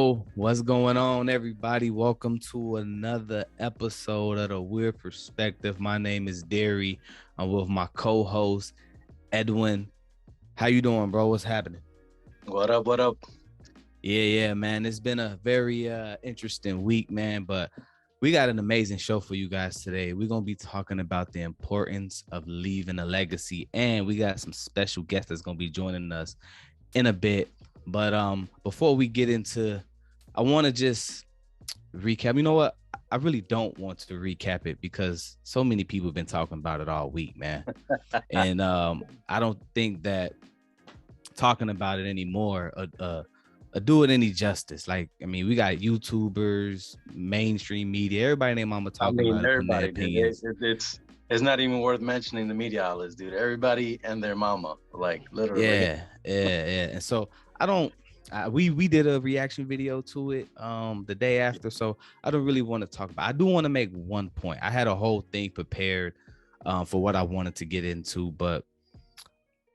Yo, what's going on, everybody? Welcome to another episode of The Weird Perspective. My name is Darry. I'm with my co-host, Edwin. How you doing, bro? What's happening? What up? What up? Yeah, man. It's been a very interesting week, man, but we got an amazing show for you guys today. We're going to be talking about the importance of leaving a legacy, and we got some special guests that's going to be joining us in a bit. But before we get into, I want to just recap. You know what? I really don't want to recap it because so many people have been talking about it all week, man. And I don't think that talking about it anymore do it any justice. Like, I mean, we got YouTubers, mainstream media, everybody and their mama talking about it, putting their opinions. It's not even worth mentioning the media outlets, dude. Everybody and their mama, like literally. Yeah. And so we did a reaction video to it the day after, so I don't really want to talk about. I do want to make one point. I had a whole thing prepared for what I wanted to get into, but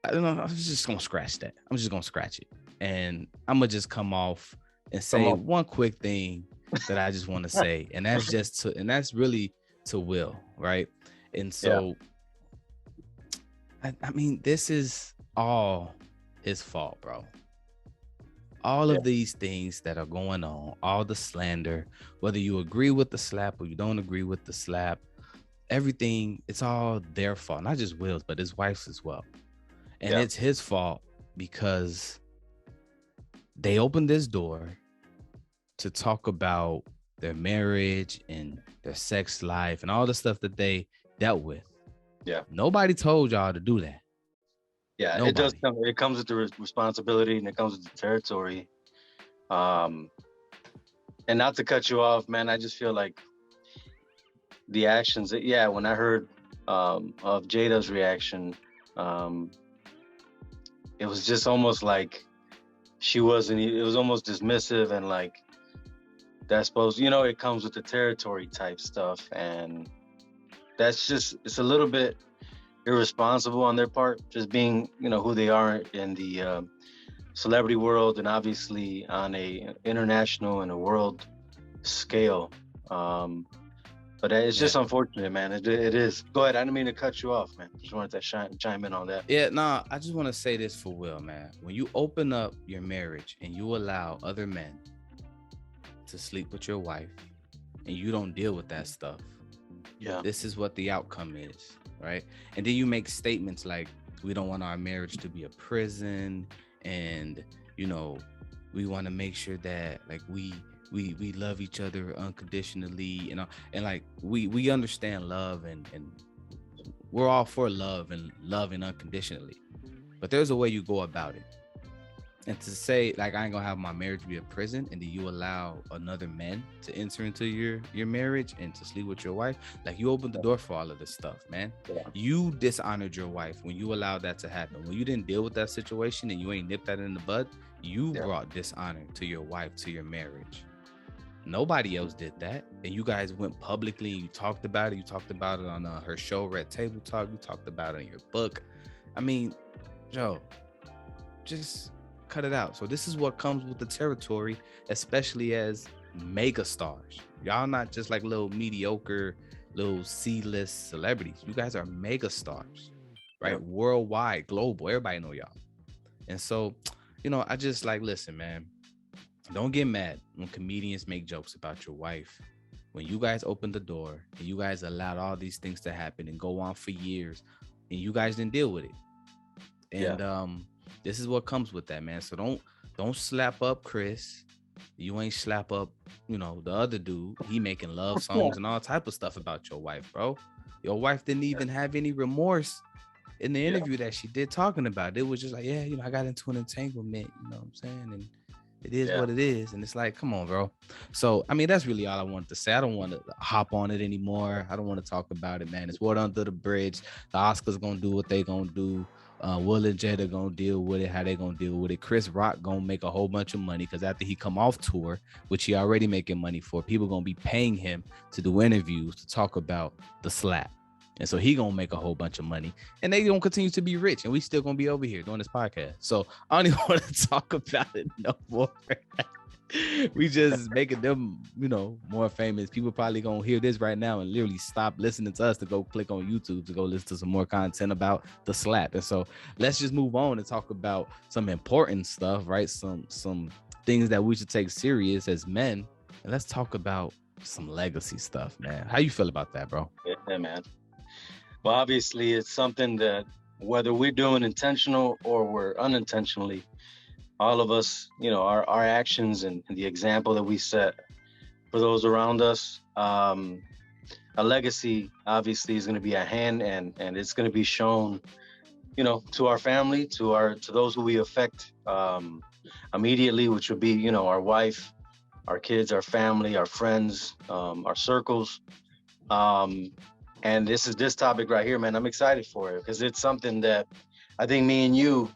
I don't know. I'm just gonna scratch that. I'm just gonna scratch it, and I'm gonna just come off and say one quick thing that I just want to say, and that's really to Will, right? And so, I mean, this is all his fault, bro. All of these things that are going on, all the slander, whether you agree with the slap or you don't agree with the slap, everything, it's all their fault. Not just Will's, but his wife's as well. And it's his fault because they opened this door to talk about their marriage and their sex life and all the stuff that they dealt with. Yeah. Nobody told y'all to do that. Yeah, Nobody. It does come. It comes with the responsibility and it comes with the territory. And not to cut you off, man, I just feel like the actions. When I heard of Jada's reaction, it was just almost like she wasn't. It was almost dismissive and like that's supposed. It comes with the territory type stuff, and that's just. It's a little bit irresponsible on their part, just being who they are in the celebrity world and obviously on a international and a world scale, but it's just unfortunate, man. It is. Go ahead. I didn't mean to cut you off, man. Just wanted to chime in on that. I just want to say this for Will, man. When you open up your marriage and you allow other men to sleep with your wife and you don't deal with that stuff, this is what the outcome is. Right. And then you make statements like, we don't want our marriage to be a prison. And, we want to make sure that like we love each other unconditionally, and like we understand love and we're all for love and loving unconditionally. But there's a way you go about it. And to say like, I ain't gonna have my marriage be a prison, and then you allow another man to enter into your marriage and to sleep with your wife, like you opened the door for all of this stuff, man. You dishonored your wife when you allowed that to happen. When you didn't deal with that situation and you ain't nipped that in the bud, you brought dishonor to your wife, to your marriage. Nobody else did that. And you guys went publicly and you talked about it. You talked about it on her show, Red Table Talk. You talked about it in your book. I mean, Joe, just cut it out. So this is what comes with the territory, especially as mega stars. Y'all not just like little mediocre, little C-list celebrities. You guys are mega stars, right? Worldwide, global. Everybody know y'all. And so, I just like, listen, man, don't get mad when comedians make jokes about your wife. When you guys opened the door and you guys allowed all these things to happen and go on for years and you guys didn't deal with it. And this is what comes with that, man. So don't slap up Chris. You ain't slap up, the other dude. He making love songs and all type of stuff about your wife, bro. Your wife didn't even have any remorse in the interview that she did talking about it. It was just like, I got into an entanglement, you know what I'm saying? And it is what it is. And it's like, come on, bro. So, I mean, that's really all I wanted to say. I don't want to hop on it anymore. I don't want to talk about it, man. It's water under the bridge. The Oscars going to do what they going to do. Will and Jada gonna deal with it, how they gonna deal with it. Chris Rock gonna make a whole bunch of money because after he come off tour, which he already making money for, people gonna be paying him to do interviews to talk about the slap. And so he gonna make a whole bunch of money and they gonna continue to be rich and we still gonna be over here doing this podcast. So I don't even want to talk about it no more. We just making them, more famous. People probably gonna hear this right now and literally stop listening to us to go click on YouTube to go listen to some more content about the slap. And so let's just move on and talk about some important stuff, right? Some things that we should take serious as men. And let's talk about some legacy stuff, man. How you feel about that, bro? Yeah, man. Well, obviously, it's something that whether we're doing intentional or we're unintentionally, all of us, our actions and the example that we set for those around us, a legacy obviously is going to be at hand, and it's going to be shown, to our family, to those who we affect immediately, which would be, our wife, our kids, our family, our friends, our circles. And this topic right here, man, I'm excited for it because it's something that I think me and you,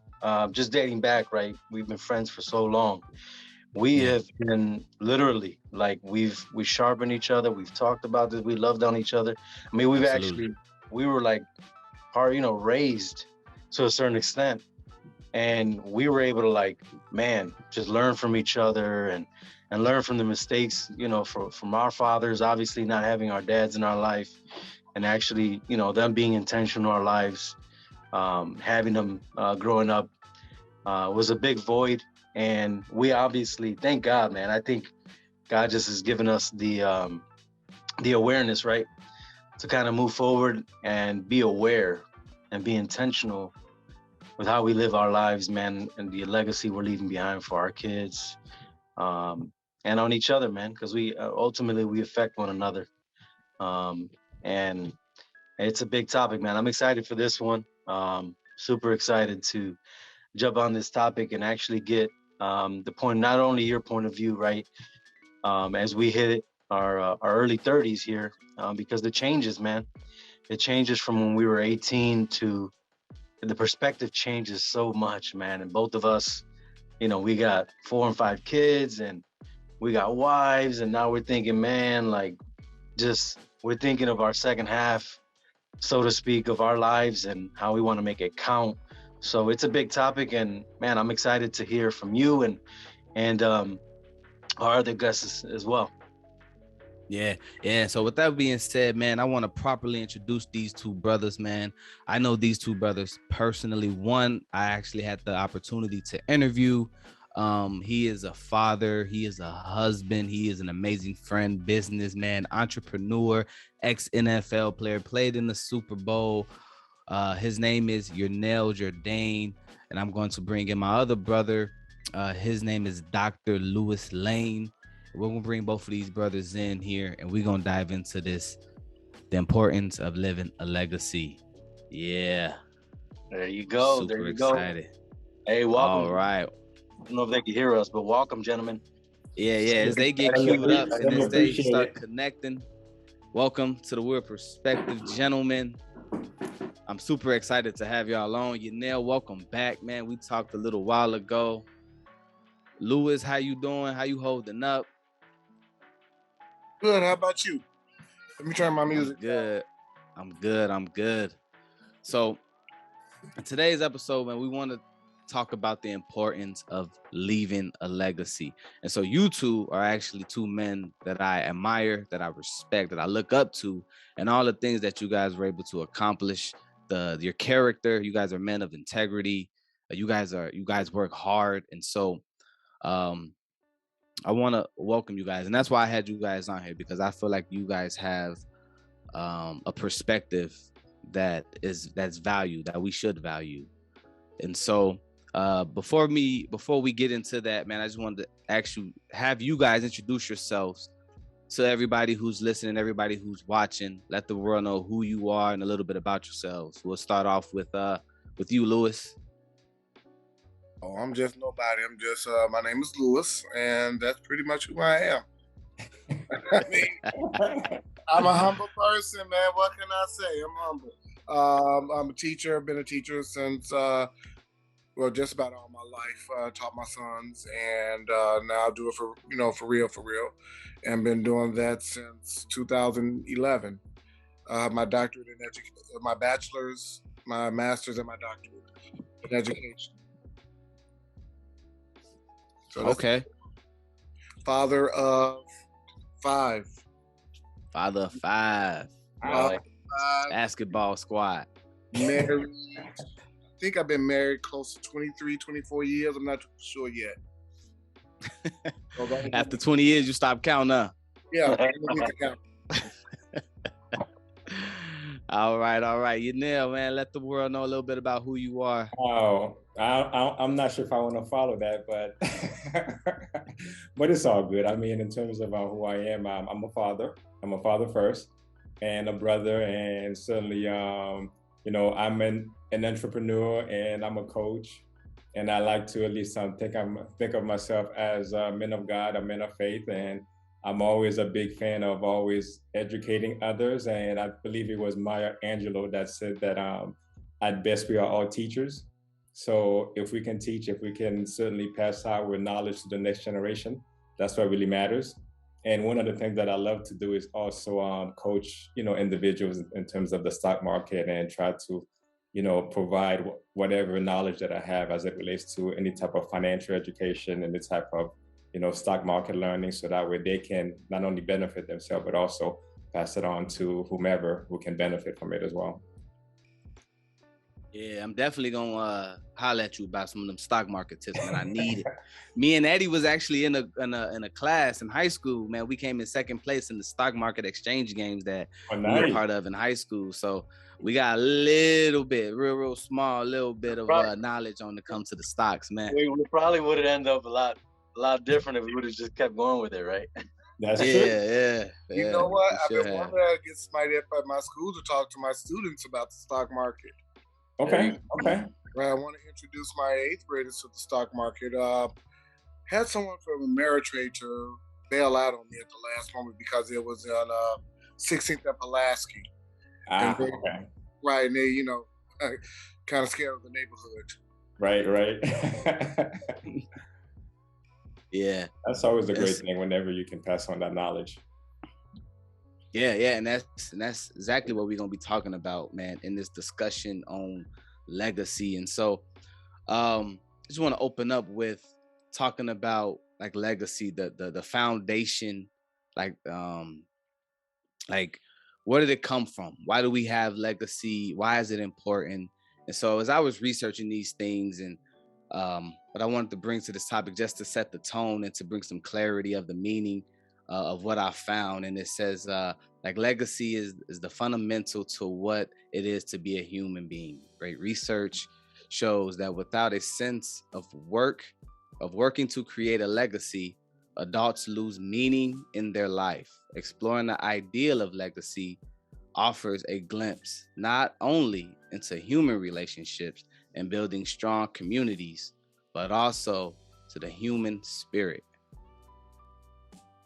just dating back, right? We've been friends for so long. We have been literally like we sharpened each other. We've talked about this. We loved on each other. I mean, we were like raised to a certain extent, and we were able to like, man, just learn from each other and learn from the mistakes, from our fathers, obviously not having our dads in our life, and actually, them being intentional in our lives, having them growing up was a big void. And we obviously, thank God, man. I think God just has given us the awareness, right, to kind of move forward and be aware and be intentional with how we live our lives, man, and the legacy we're leaving behind for our kids, and on each other, man, because we ultimately we affect one another. And it's a big topic, man. I'm excited for this one. Super excited to jump on this topic and actually get the point, not only your point of view, right, as we hit our early 30s here, because the changes, man, it changes from when we were 18 to the perspective changes so much, man. And both of us, we got 4 and 5 kids and we got wives, and now we're thinking, man, like we're thinking of our second half, so to speak, of our lives and how we want to make it count. So it's a big topic, and man, I'm excited to hear from you and our other guests as well. Yeah. So with that being said, man, I want to properly introduce these two brothers, man. I know these two brothers personally. One, I actually had the opportunity to interview. He is a father, he is a husband, he is an amazing friend, businessman, entrepreneur, ex-NFL player, played in the Super Bowl. His name is Yonel Jourdain, and I'm going to bring in my other brother. His name is Dr. Lewis Lane. We're going to bring both of these brothers in here, and we're going to dive into this, the importance of living a legacy. Yeah. There you go. Super there you excited. Go. Hey, welcome. All right. I don't know if they can hear us, but welcome, gentlemen. Yeah. As they get queued up and as they start connecting, welcome to the Word Perspective, gentlemen. I'm super excited to have y'all on. Yonel, welcome back, man. We talked a little while ago. Lewis, how you doing? How you holding up? Good. How about you? Let me turn my music down. I'm good. So in today's episode, man, we want to talk about the importance of leaving a legacy. And so you two are actually two men that I admire, that I respect, that I look up to, and all the things that you guys were able to accomplish. Your character, you guys are men of integrity. You guys work hard. And so I want to welcome you guys, and that's why I had you guys on here, because I feel like you guys have a perspective that's valued, that we should value. And so before we get into that, man, I just wanted to actually have you guys introduce yourselves to everybody who's listening, everybody who's watching. Let the world know who you are and a little bit about yourselves. We'll start off with you, Lewis. Oh, I'm just nobody. I'm just my name is Lewis, and that's pretty much who I am. I mean, I'm a humble person, man. What can I say? I'm humble. I'm a teacher. I've been a teacher since just about all my life. Taught my sons, and now I do it for real, and been doing that since 2011. My doctorate in education, my bachelor's, my master's, and my doctorate in education. So okay. Father of 5. Father of 5. Father of 5. Basketball squad. Married. I think I've been married close to 23, 24 years. I'm not sure yet. After 20 years, you stop counting, huh? Yeah, I need to count. All right. Yonel, man, let the world know a little bit about who you are. Oh, I'm not sure if I want to follow that, but but it's all good. I mean, in terms of who I am, I'm a father. I'm a father first, and a brother, and certainly, I'm an entrepreneur, and I'm a coach, and I like to at least think of myself as a man of God, a man of faith, and I'm always a big fan of always educating others. And I believe it was Maya Angelou that said that at best we are all teachers. So if we can teach, if we can certainly pass our knowledge to the next generation, that's what really matters. And one of the things that I love to do is also coach, individuals in terms of the stock market, and try to, provide whatever knowledge that I have as it relates to any type of financial education, and the type of stock market learning, so that way they can not only benefit themselves, but also pass it on to whomever who can benefit from it as well. Yeah, I'm definitely gonna holler at you about some of them stock market tips, man. I need it. Me and Eddie was actually in a class in high school, man. We came in second place in the stock market exchange games that we were part of in high school. So we got a little bit, real small, little bit of knowledge on to come to the stocks, man. We probably would have ended up a lot different if we would have just kept going with it, right? That's true. Yeah. You know what? I've been wanting to get somebody up at my school to talk to my students about the stock market. Okay. Well, I want to introduce my 8th graders to the stock market. Had someone from Ameritrade to bail out on me at the last moment because it was on 16th and Pulaski. Okay. Right, and they, kind of scared of the neighborhood. Right. Yeah. That's always a great thing whenever you can pass on that knowledge. Yeah, and that's exactly what we're gonna be talking about, man, in this discussion on legacy. And so just want to open up with talking about like legacy, the foundation, like where did it come from? Why do we have legacy? Why is it important? And so as I was researching these things, and what I wanted to bring to this topic just to set the tone and to bring some clarity of the meaning of what I found. And it says like legacy is the fundamental to what it is to be a human being. Right? Research shows that without a sense of working to create a legacy, adults lose meaning in their life. Exploring the ideal of legacy offers a glimpse not only into human relationships and building strong communities, but also to the human spirit.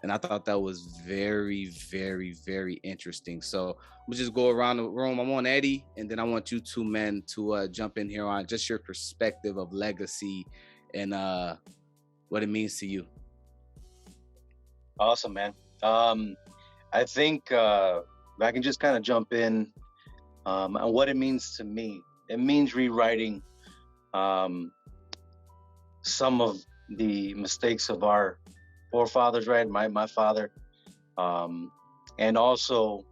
And I thought that was very, very, very interesting. So we'll just go around the room. I want Eddie, and then I want you two men to jump in here on just your perspective of legacy and what it means to you. Awesome, man. I think I can just kind of jump in on what it means to me. It means rewriting some of the mistakes of our forefathers, right? My father, and also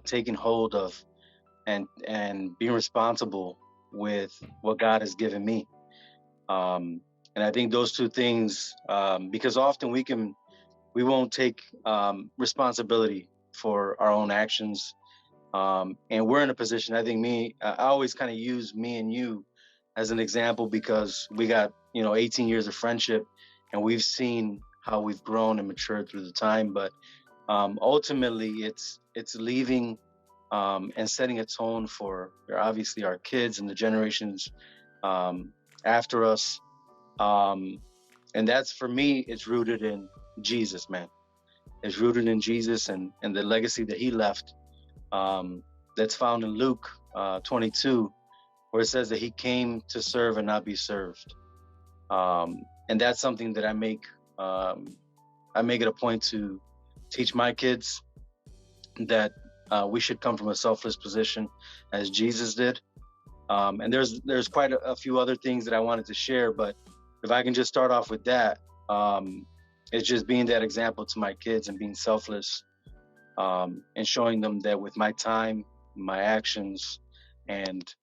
taking hold of and being responsible with what God has given me. And I think those two things, because often we won't take responsibility for our own actions. And we're in a position, I think I always kind of use me and you as an example, because we got, 18 years of friendship, and we've seen how we've grown and matured through the time. But ultimately it's leaving and setting a tone for obviously our kids and the generations after us. And that's, for me, it's rooted in Jesus, man. It's rooted in Jesus and the legacy that he left. That's found in Luke 22, where it says that he came to serve and not be served. And that's something that I make it a point to teach my kids, that we should come from a selfless position as Jesus did. And there's quite a few other things that I wanted to share, but if I can just start off with that, it's just being that example to my kids and being selfless, and showing them that with my time, my actions, and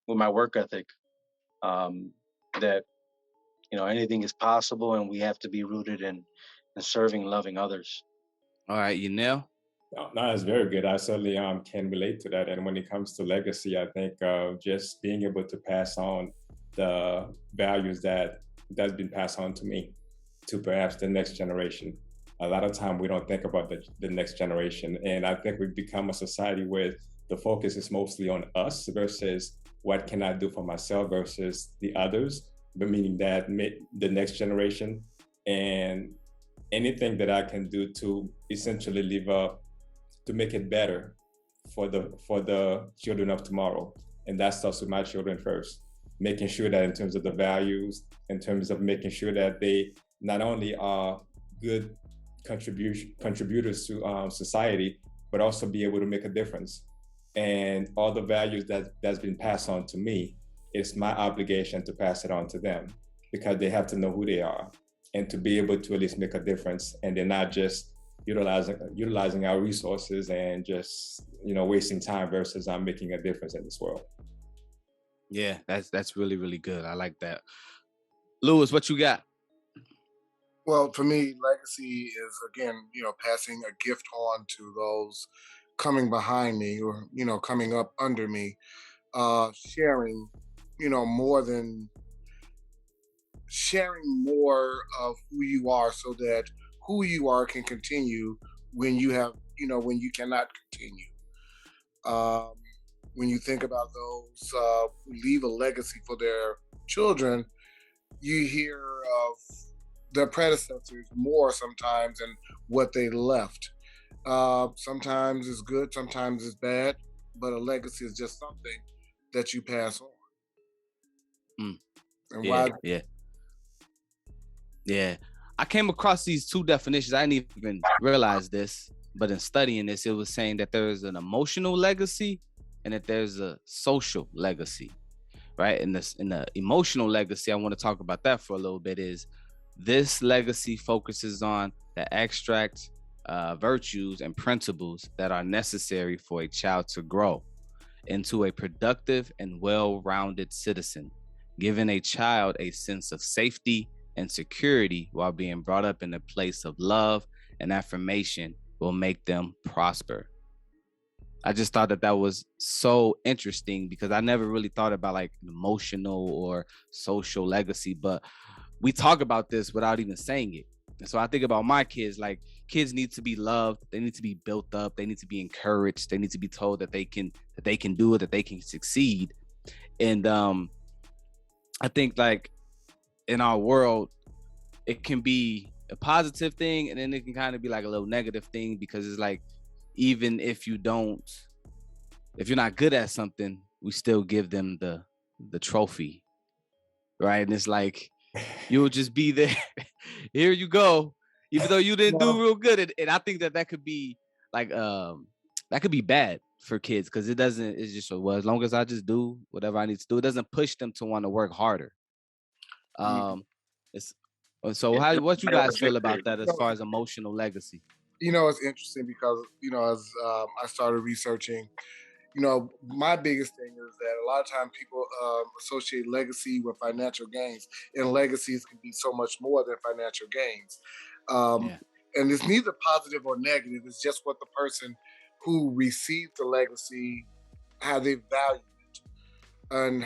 with my work ethic, that anything is possible, and we have to be rooted in serving, loving others. All right, Yonel. No, that's very good. I certainly can relate to that. And when it comes to legacy, I think just being able to pass on the values that's been passed on to me to perhaps the next generation. A lot of time we don't think about the next generation. And I think we've become a society where the focus is mostly on us versus what can I do for myself versus the others, but meaning that the next generation and anything that I can do to essentially live up to make it better for the children of tomorrow. And that starts with my children first, making sure that in terms of the values, in terms of making sure that they not only are good contributors to society, but also be able to make a difference. And all the values that's been passed on to me, it's my obligation to pass it on to them because they have to know who they are and to be able to at least make a difference. And they're not just utilizing our resources and just wasting time versus I'm making a difference in this world. Yeah, that's really, really good. I like that. Lewis, what you got? Well, for me, legacy is, again, passing a gift on to those coming behind me or, coming up under me, sharing, sharing more of who you are so that who you are can continue when you have, when you cannot continue. Um, when you think about those who leave a legacy for their children, you hear of their predecessors more sometimes than what they left. Sometimes it's good, sometimes it's bad, but a legacy is just something that you pass on. And yeah, why? Yeah. I came across these two definitions. I didn't even realize this, but in studying this, it was saying that there is an emotional legacy and that there's a social legacy, right? In the emotional legacy, I want to talk about that for a little bit. Is this legacy focuses on the abstract virtues and principles that are necessary for a child to grow into a productive and well-rounded citizen, giving a child a sense of safety and security while being brought up in a place of love and affirmation will make them prosper. I just thought that was so interesting because I never really thought about like emotional or social legacy, but we talk about this without even saying it. And so I think about my kids, like kids need to be loved, they need to be built up, they need to be encouraged, they need to be told that they can do it, that they can succeed. And I think like in our world, it can be a positive thing and then it can kind of be like a little negative thing because it's like, even if you're not good at something, we still give them the trophy, right? And it's like, you'll just be there. Here you go, even though you didn't do real good. And I think that could be like, that could be bad for kids because it's just, well, as long as I just do whatever I need to do, it doesn't push them to want to work harder. What you guys feel about that as far as emotional legacy? It's interesting because, as I started researching, my biggest thing is that a lot of times people associate legacy with financial gains, and legacies can be so much more than financial gains. And it's neither positive or negative. It's just what the person who received the legacy, how they value it, and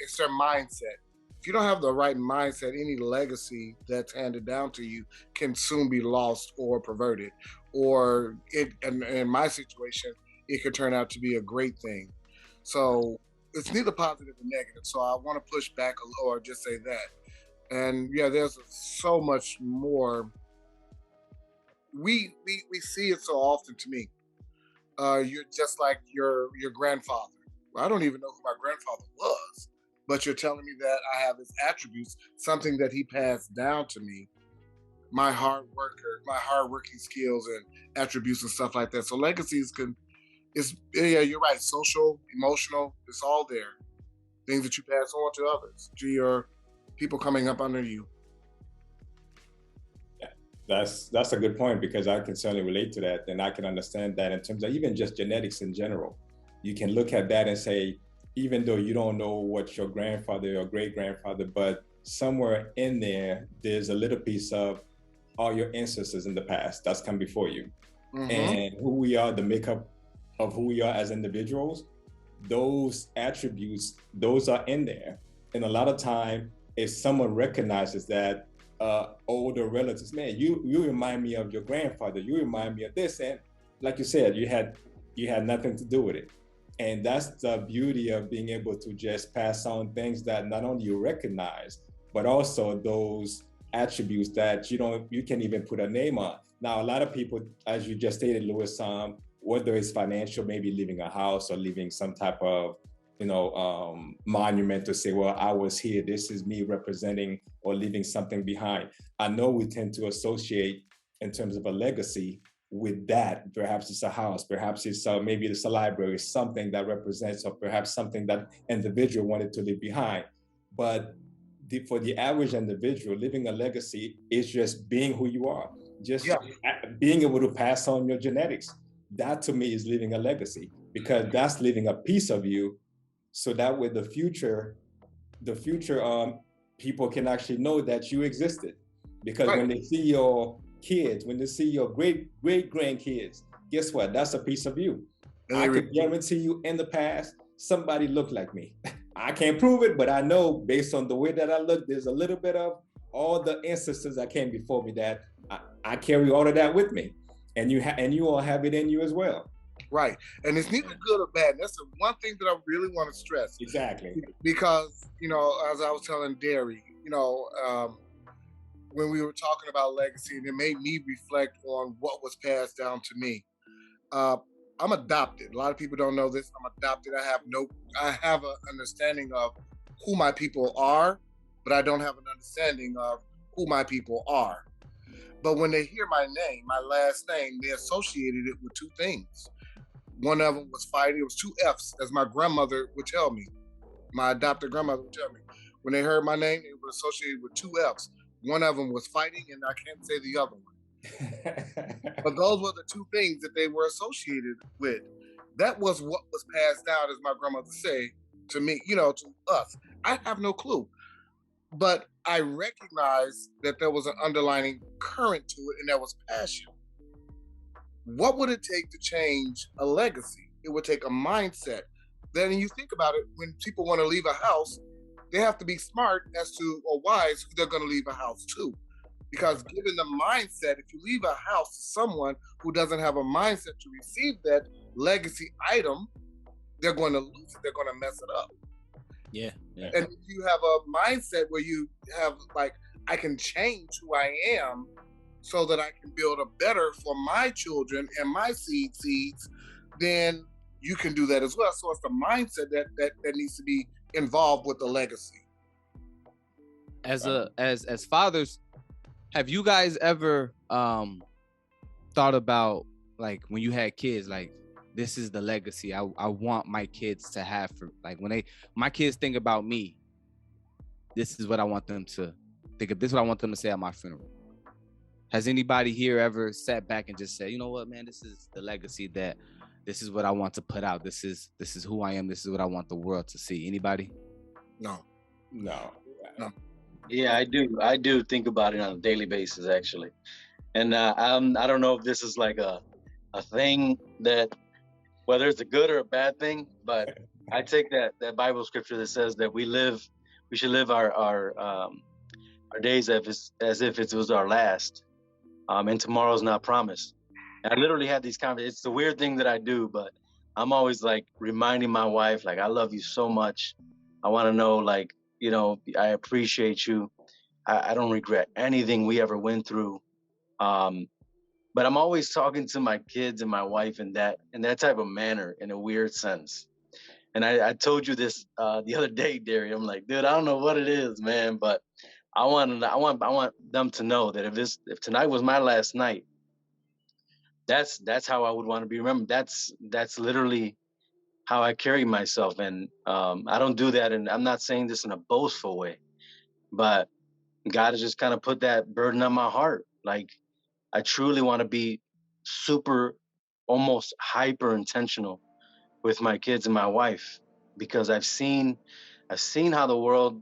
it's their mindset. If you don't have the right mindset, any legacy that's handed down to you can soon be lost or perverted. Or in my situation, it could turn out to be a great thing. So it's neither positive or negative. So I want to push back or just say that. And yeah, there's so much more. We see it so often to me. You're just like your grandfather. Well, I don't even know who my grandfather was, but you're telling me that I have his attributes, something that he passed down to me, my hardworking skills and attributes and stuff like that. So legacies you're right, social, emotional, it's all there. Things that you pass on to others, to your people coming up under you. That's a good point, because I can certainly relate to that, and I can understand that in terms of even just genetics in general. You can look at that and say, even though you don't know what your grandfather or great grandfather, but somewhere in there, there's a little piece of all your ancestors in the past that's come before you, and who we are, the makeup of who we are as individuals. Those attributes, those are in there, and a lot of time, if someone recognizes that, older relatives, man, you remind me of your grandfather, you remind me of this, and like you said, you had nothing to do with it. And that's the beauty of being able to just pass on things that not only you recognize, but also those attributes that you can't even put a name on. Now, a lot of people, as you just stated, Louis, whether it's financial, maybe leaving a house or leaving some type of monument to say, well, I was here, this is me representing, or leaving something behind. I know we tend to associate in terms of a legacy with that. Perhaps it's a house, perhaps it's maybe it's a library, something that represents, or perhaps something that individual wanted to leave behind. But for the average individual, living a legacy is just being who you are, just being able to pass on your genetics. That to me is living a legacy, because that's leaving a piece of you, so that way the future people can actually know that you existed. Because when they see your kids, when they see your great grandkids, guess what? That's a piece of you. I can guarantee you, in the past, somebody looked like me. I can't prove it, but I know based on the way that I look, there's a little bit of all the ancestors that came before me that I carry all of that with me, and you all have it in you as well. Right, and it's neither good or bad. And that's the one thing that I really want to stress. Exactly, because as I was telling Darry, when we were talking about legacy, and it made me reflect on what was passed down to me. I'm adopted. A lot of people don't know this. I'm adopted. I have an understanding of who my people are, but I don't have an understanding of who my people are. But when they hear my name, my last name, they associated it with two things. One of them was fighting. It was two F's, as my grandmother would tell me. My adopted grandmother would tell me. When they heard my name, it was associated with two F's. One of them was fighting, and I can't say the other one. But those were the two things that they were associated with. That was what was passed down, as my grandmother said, to me, to us. I have no clue. But I recognized that there was an underlying current to it, and that was passion. What would it take to change a legacy? It would take a mindset. Then you think about it, when people want to leave a house, they have to be smart as to, or wise, who they're going to leave a house to. Because given the mindset, if you leave a house to someone who doesn't have a mindset to receive that legacy item, they're going to lose it. They're going to mess it up. Yeah. And if you have a mindset where you have, like, I can change who I am so that I can build a better for my children and my seeds, then you can do that as well. So it's the mindset that needs to be involved with the legacy. As fathers, have you guys ever thought about, like, when you had kids, like, this is the legacy I want my kids to have, for, like, when my kids think about me, this is what I want them to think of, this is what I want them to say at my funeral. Has anybody here ever sat back and just said, you know what, man, this is the legacy, that this is what I want to put out, this is who I am, this is what I want the world to see? Anybody? No. Yeah, I do think about it on a daily basis, actually. And I don't know if this is like a thing that, whether it's a good or a bad thing, but I take that Bible scripture that says that we should live our days as if it was our last, and tomorrow's not promised. And I literally have these conversations. It's the weird thing that I do, but I'm always like reminding my wife, like, I love you so much. I want to know, like, I appreciate you. I don't regret anything we ever went through. But I'm always talking to my kids and my wife in that type of manner, in a weird sense. And I told you this the other day, Darry. I'm like, dude, I don't know what it is, man, but I want them to know that if tonight was my last night, that's how I would want to be remembered. That's literally how I carry myself. And I don't do that, and I'm not saying this in a boastful way, but God has just kind of put that burden on my heart. Like, I truly want to be super, almost hyper intentional with my kids and my wife, because I've seen how the world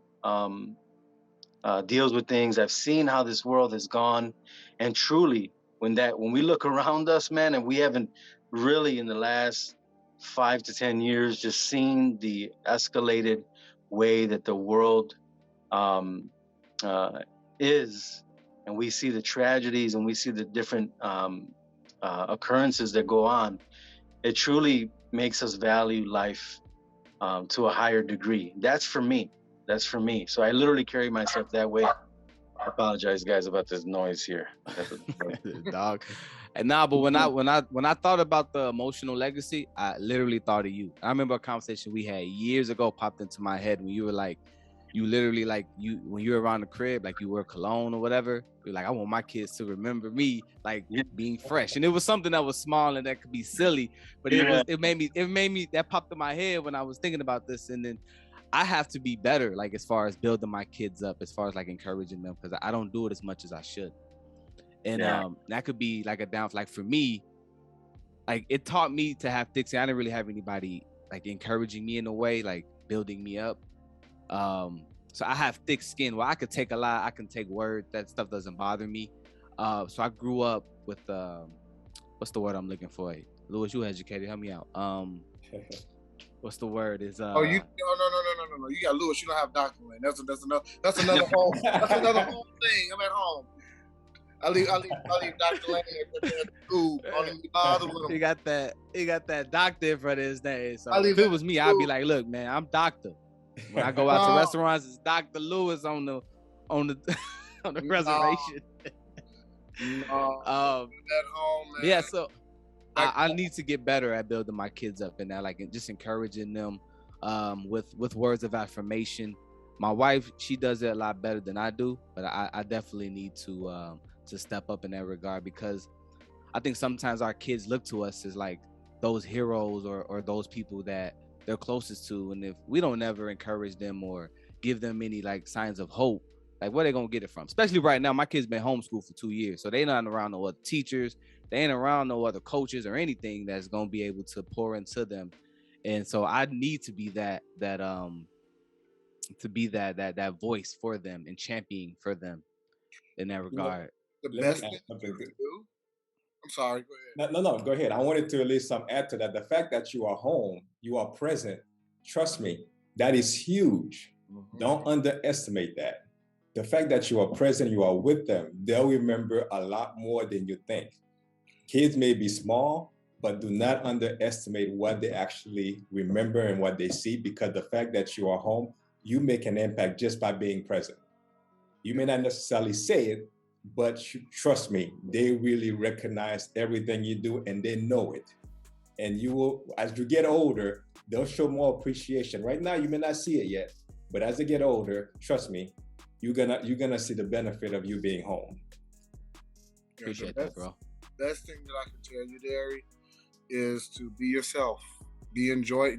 deals with things. I've seen how this world has gone, and truly, when we look around us, man, and we haven't really in the last 5 to 10 years just seen the escalated way that the world um, is, and we see the tragedies and we see the different occurrences that go on. It truly makes us value life to a higher degree. That's for me. So I literally carry myself that way. I apologize, guys, about this noise here. Dog. And but when I thought about the emotional legacy, I literally thought of you. I remember a conversation we had years ago popped into my head when you were like, you literally like when you were around the crib, like you were cologne or whatever. You're like, I want my kids to remember me like being fresh, and it was something that was small and that could be silly, but it made me that popped in my head when I was thinking about this. And then I have to be better, like as far as building my kids up, as far as like encouraging them, because I don't do it as much as I should. And that could be like a down. Like for me, like it taught me to have thick skin. I didn't really have anybody like encouraging me in a way, like building me up. So I have thick skin where I could take a lot. I can take words. That stuff doesn't bother me. So I grew up with what's the word I'm looking for? Louis, you educated. Help me out. What's the word? Is no. You got Louis. You don't have Dr. Lane. That's another whole thing. I'm at home. I leave Dr. Lane at school. He got that doctor in front of his name. So if it was me, I'd be like, look, man, I'm doctor. When I go out to restaurants, it's Dr. Lewis on the reservation. At home, man. Yeah, so I need to get better at building my kids up and that, like just encouraging them with words of affirmation. My wife, she does it a lot better than I do, but I definitely need to step up in that regard, because I think sometimes our kids look to us as like those heroes or those people that they're closest to, and if we don't ever encourage them or give them any like signs of hope, like where they gonna get it from? Especially right now, my kids been homeschooled for 2 years, so they not around no other teachers, they ain't around no other coaches or anything that's gonna be able to pour into them. And so I need to be that voice for them and championing for them in that regard. The best thing you can do. I'm sorry, go ahead. No, go ahead. I wanted to at least add to that. The fact that you are home, you are present, trust me, that is huge. Mm-hmm. Don't underestimate that. The fact that you are present, you are with them, they'll remember a lot more than you think. Kids may be small, but do not underestimate what they actually remember and what they see, because the fact that you are home, you make an impact just by being present. You may not necessarily say it, but trust me, they really recognize everything you do and they know it. And you will, as you get older, they'll show more appreciation. Right now, you may not see it yet, but as they get older, trust me, you're gonna see the benefit of you being home. Appreciate that, bro. Best thing that I can tell you, Darry, is to be yourself. Enjoy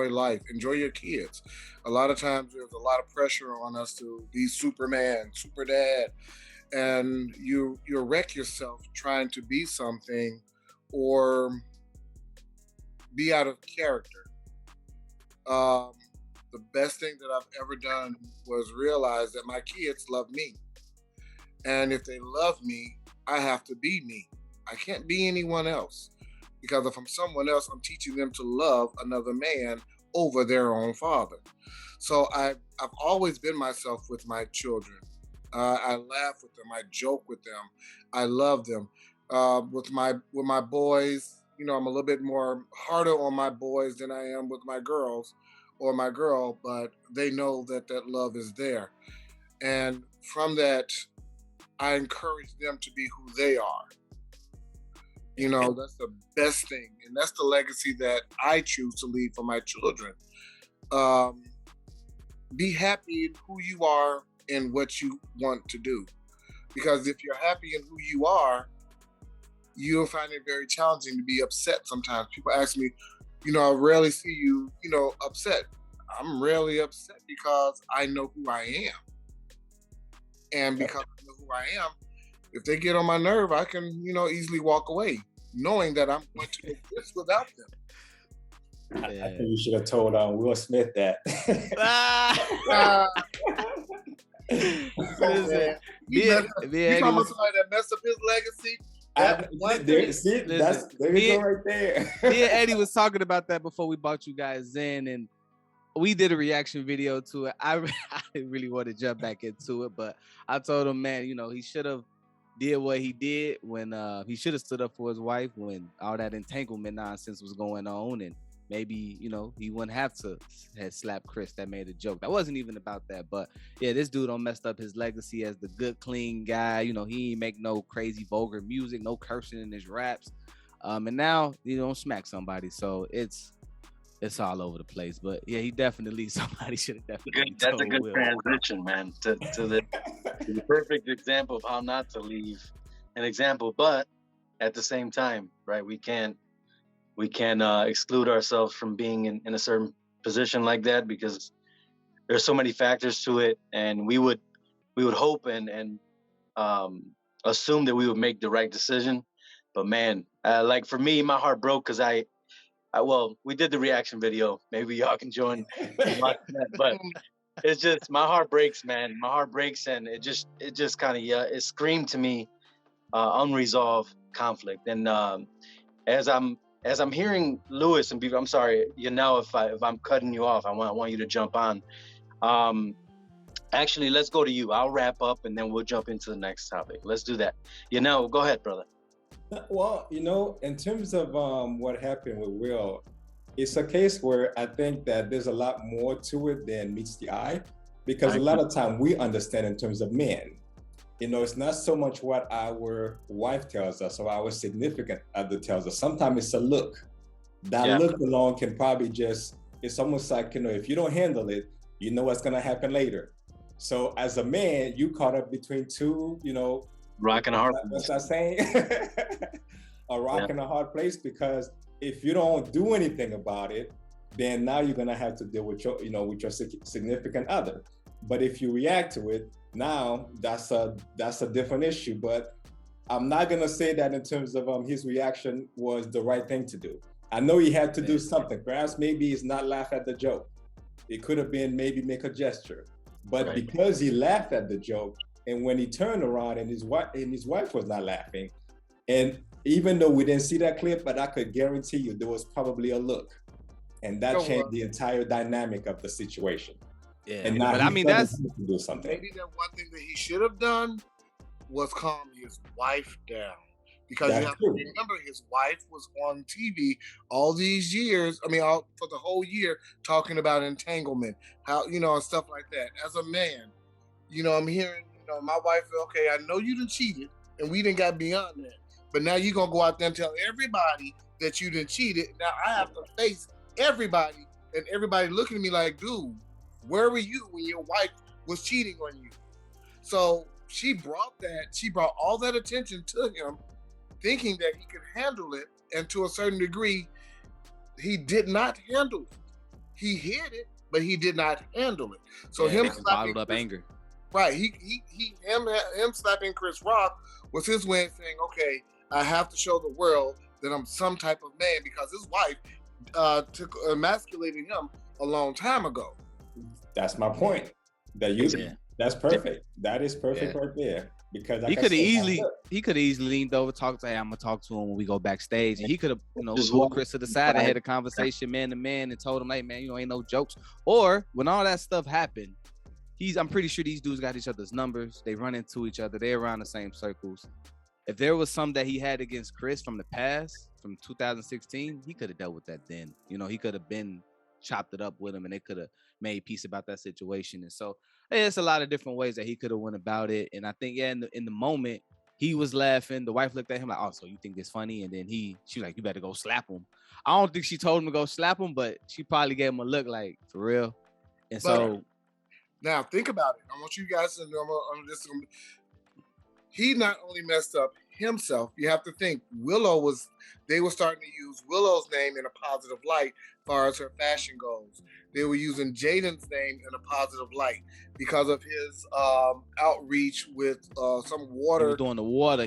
life. Enjoy your kids. A lot of times there's a lot of pressure on us to be Superman, super dad, and you wreck yourself trying to be something or be out of character. The best thing that I've ever done was realize that my kids love me. And if they love me, I have to be me. I can't be anyone else. Because if I'm someone else, I'm teaching them to love another man over their own father. So I've always been myself with my children. I laugh with them. I joke with them. I love them. With my boys, I'm a little bit more harder on my boys than I am with my girls or my girl, but they know that love is there. And from that, I encourage them to be who they are. That's the best thing. And that's the legacy that I choose to leave for my children. Be happy in who you are and what you want to do. Because if you're happy in who you are, you'll find it very challenging to be upset sometimes. People ask me, I rarely see you, upset. I'm rarely upset because I know who I am. And because I know who I am, if they get on my nerve, I can, easily walk away, knowing that I'm going to exist without them. I think you should have told Will Smith that. Listen, you talking about somebody that messed up his legacy? There you go right there. Me and Eddie was talking about that before we brought you guys in, and we did a reaction video to it. I didn't really want to jump back into it, but I told him, man, he should have did what he did when he should have stood up for his wife when all that entanglement nonsense was going on, and maybe, he wouldn't have to have slapped Chris that made a joke. That wasn't even about that. But yeah, this dude don't messed up his legacy as the good, clean guy. He ain't make no crazy vulgar music, no cursing in his raps. And now he don't smack somebody. So it's all over the place. But yeah, he definitely, somebody should have definitely. That's a good transition, man, to the perfect example of how not to leave an example. But at the same time, right, we can't exclude ourselves from being in a certain position like that, because there's so many factors to it, and we would hope and assume that we would make the right decision. But man, like for me, my heart broke because we did the reaction video. Maybe y'all can join and watch that, but it's just, my heart breaks, man. My heart breaks, and it just kind of it screamed to me unresolved conflict. And as I'm hearing Lewis and I'm sorry, Yonel, if I'm cutting you off, I want you to jump on. Actually, let's go to you. I'll wrap up and then we'll jump into the next topic. Let's do that. Yonel, go ahead, brother. Well, in terms of what happened with Will, it's a case where I think that there's a lot more to it than meets the eye, because a lot of time we understand in terms of men. It's not so much what our wife tells us or our significant other tells us. Sometimes it's a look. That look alone can probably it's almost like, if you don't handle it, you know what's going to happen later. So as a man, you caught up between two, rock and a hard place. What's that saying? A rock and a hard place, because if you don't do anything about it, then now you're going to have to deal with your, with your significant other. But if you react to it, now that's a different issue. But I'm not gonna say that in terms of his reaction was the right thing to do. I know he had to do something. Perhaps maybe he's not laugh at the joke. It could have been maybe make a gesture. But because he laughed at the joke, and when he turned around and his wife was not laughing, and even though we didn't see that clip, but I could guarantee you there was probably a look, and that changed the entire dynamic of the situation. Yeah, and but I mean, that's do something. Maybe that one thing that he should have done was calm his wife down, because you have to remember his wife was on TV all these years. I mean, for the whole year, talking about entanglement, how and stuff like that. As a man, I'm hearing, my wife. Okay, I know you done cheated, and we didn't got beyond that, but now you're gonna go out there and tell everybody that you done cheated. Now I have to face everybody, and everybody looking at me like, dude, where were you when your wife was cheating on you? So she brought all that attention to him, thinking that he could handle it. And to a certain degree, he did not handle it. He hid it, but he did not handle it. So him bottled up anger. Right. Him slapping Chris Rock was his way of saying, okay, I have to show the world that I'm some type of man, because his wife emasculated him a long time ago. That's my point. That's perfect. That is perfect right there. Because he could have easily leaned over, talked to, hey, I'm gonna talk to him when we go backstage, and he could have, pulled Chris to the side and had a conversation man to man and told him, like, man, ain't no jokes. Or when all that stuff happened, I'm pretty sure these dudes got each other's numbers. They run into each other. They're around the same circles. If there was some that he had against Chris from the past, from 2016, he could have dealt with that then. He could have been chopped it up with him, and they could have made peace about that situation. And so it's a lot of different ways that he could have went about it. And I think, in the moment, he was laughing. The wife looked at him like, oh, so you think this funny? And then she was like, you better go slap him. I don't think she told him to go slap him, but she probably gave him a look like, for real. And so now think about it. I want you guys to know, he not only messed up himself, you have to think they were starting to use Willow's name in a positive light far as her fashion goes. They were using Jaden's name in a positive light because of his outreach with some water. He was doing the water.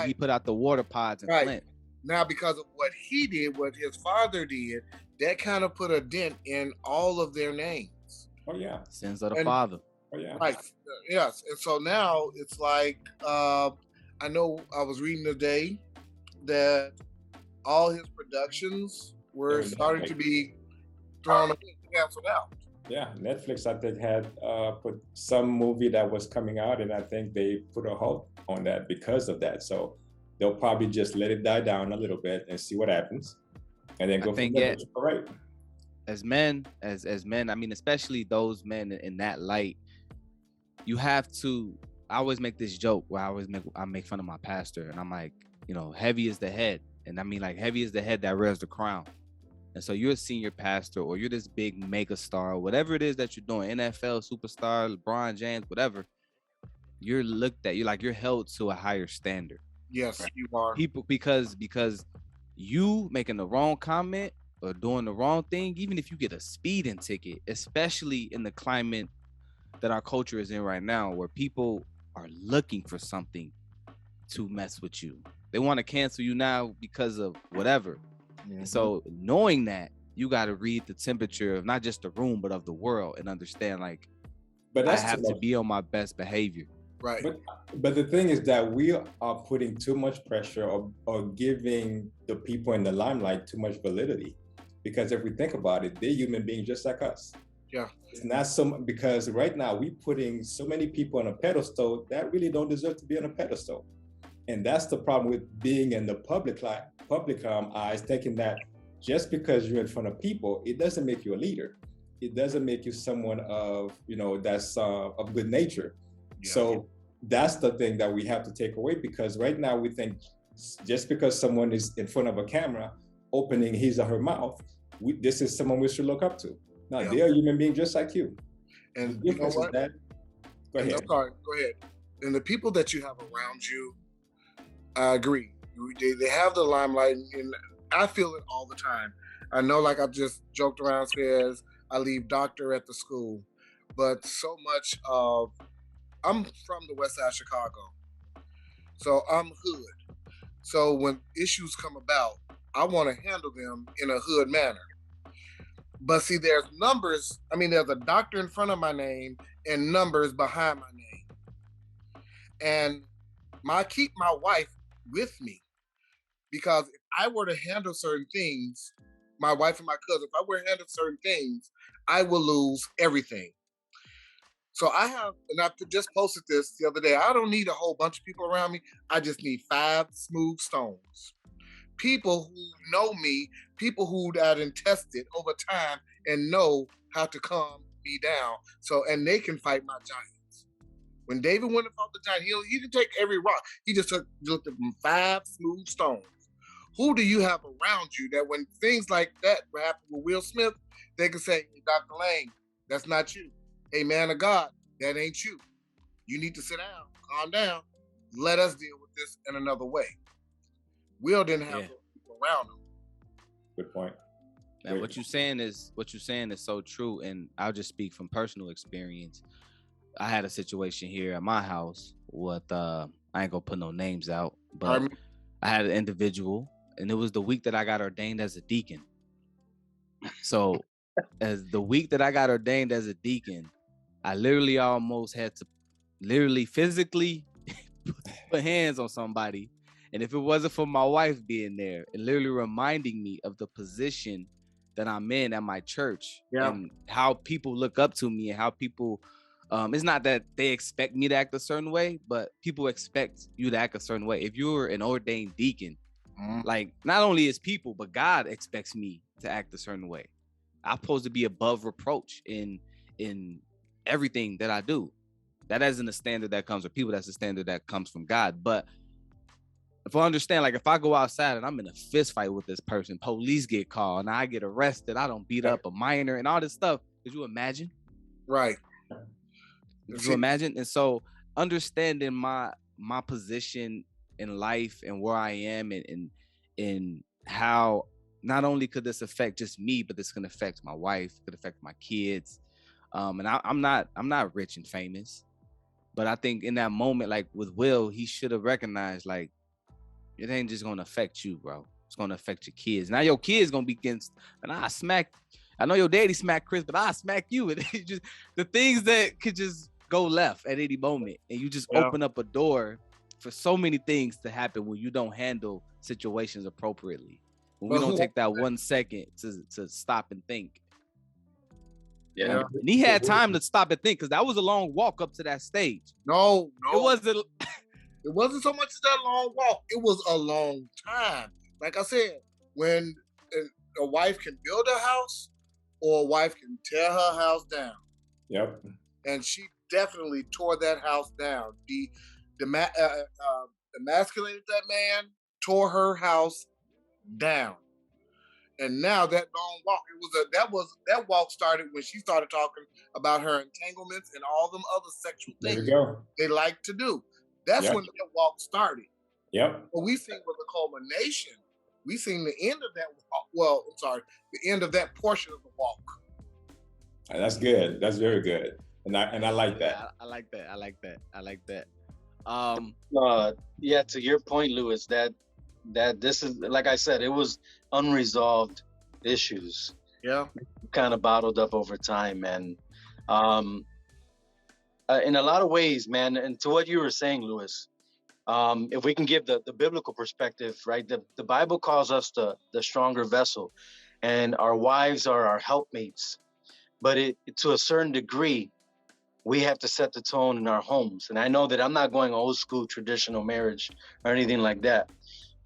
He put out the water pods in Flint. Now, because of what he did, what his father did, that kind of put a dent in all of their names. Oh yeah, sins of the father. Oh yeah, right. Yes, and so now it's like I know I was reading today that all his productions were starting to be thrown away, canceled out. Yeah, Netflix, I think, had put some movie that was coming out, and I think they put a halt on that because of that. So they'll probably just let it die down a little bit and see what happens, and then go from there. All right. As men, I mean, especially those men in that light, you have to. I always make this joke where I make fun of my pastor, and I'm like, heavy is the head, and I mean, like, heavy is the head that wears the crown. And so you're a senior pastor, or you're this big mega star, whatever it is that you're doing, NFL superstar, LeBron James, whatever. You're looked at. You're held to a higher standard. Yes, you are. People, because you making the wrong comment or doing the wrong thing, even if you get a speeding ticket, especially in the climate that our culture is in right now, where people are looking for something to mess with you. They want to cancel you now because of whatever. Mm-hmm. So knowing that, you got to read the temperature of not just the room, but of the world, and understand, like, but I have to be on my best behavior. Right. But the thing is that we are putting too much pressure or giving the people in the limelight too much validity. Because if we think about it, they're human beings just like us. Yeah. It's not so because right now we're putting so many people on a pedestal that really don't deserve to be on a pedestal. And that's the problem with being in the public eyes, thinking that just because you're in front of people, it doesn't make you a leader. It doesn't make you someone of, that's of good nature. Yeah. So that's the thing that we have to take away, because right now we think just because someone is in front of a camera opening his or her mouth, this is someone we should look up to. No, yeah. They're a human being just like you. And the difference is that, go ahead. I'm sorry, go ahead. And the people that you have around you, I agree. They have the limelight, and I feel it all the time. I know, like I just joked around, says I leave doctor at the school, but so much of, I'm from the west side of Chicago, so I'm hood. So when issues come about, I want to handle them in a hood manner. But see, there's numbers. I mean, there's a doctor in front of my name and numbers behind my name. And I keep my wife with me, because if I were to handle certain things, my wife and my cousin, if I were to handle certain things, I will lose everything. So I have, and I just posted this the other day, I don't need a whole bunch of people around me. I just need 5 smooth stones. People who know me, people who got tested over time and know how to calm me down. So, and they can fight my giants. When David went and fought the giant, he didn't take every rock. He just looked at them 5 smooth stones. Who do you have around you that when things like that happen with Will Smith, they can say, hey, Dr. Lane, that's not you. Hey, man of God, that ain't you. You need to sit down, calm down. Let us deal with this in another way. Will didn't have people around him. Good point. And what you're saying is so true. And I'll just speak from personal experience. I had a situation here at my house with I ain't gonna put no names out, but I had an individual, and it was the week that I got ordained as a deacon. So as the week that I got ordained as a deacon, I literally almost had to physically put hands on somebody. And if it wasn't for my wife being there and literally reminding me of the position that I'm in at my church, and how people look up to me, and how people, it's not that they expect me to act a certain way, but people expect you to act a certain way. If you're an ordained deacon, like, not only is people, but God expects me to act a certain way. I'm supposed to be above reproach in everything that I do. That isn't a standard that comes with people. That's a standard that comes from God. But if I understand, like, if I go outside and I'm in a fist fight with this person, police get called and I get arrested, I don't beat up a minor and all this stuff. Could you imagine? Right. Could you imagine? And so understanding my position in life and where I am and how not only could this affect just me, but this can affect my wife, could affect my kids. And I'm not rich and famous, but I think in that moment, like with Will, he should have recognized, like, it ain't just gonna affect you, bro. It's gonna affect your kids. Now your kids gonna be against, and I know your daddy smacked Chris, but I smack you. And just the things that could just go left at any moment, and you just open up a door for so many things to happen when you don't handle situations appropriately. When we don't take that 1 second to stop and think. Yeah. And he had time to stop and think, because that was a long walk up to that stage. No. It wasn't. It wasn't so much as that long walk. It was a long time. Like I said, when a wife can build a house or a wife can tear her house down. Yep. And she definitely tore that house down. Emasculated that man, tore her house down. And now that long walk, that walk started when she started talking about her entanglements and all them other sexual things they like to do. That's when that walk started. Yep. But we seen with the culmination, we seen the end of that walk. Well, I'm sorry, the end of that portion of the walk. That's good. That's very good. And I like that. I like that. Yeah, to your point, Lewis, that this is, like I said, it was unresolved issues. Yeah. Kind of bottled up over time. And in a lot of ways, man, and to what you were saying, Lewis, if we can give the biblical perspective, right? The Bible calls us the stronger vessel, and our wives are our helpmates. But to a certain degree, we have to set the tone in our homes. And I know that I'm not going old school traditional marriage or anything like that,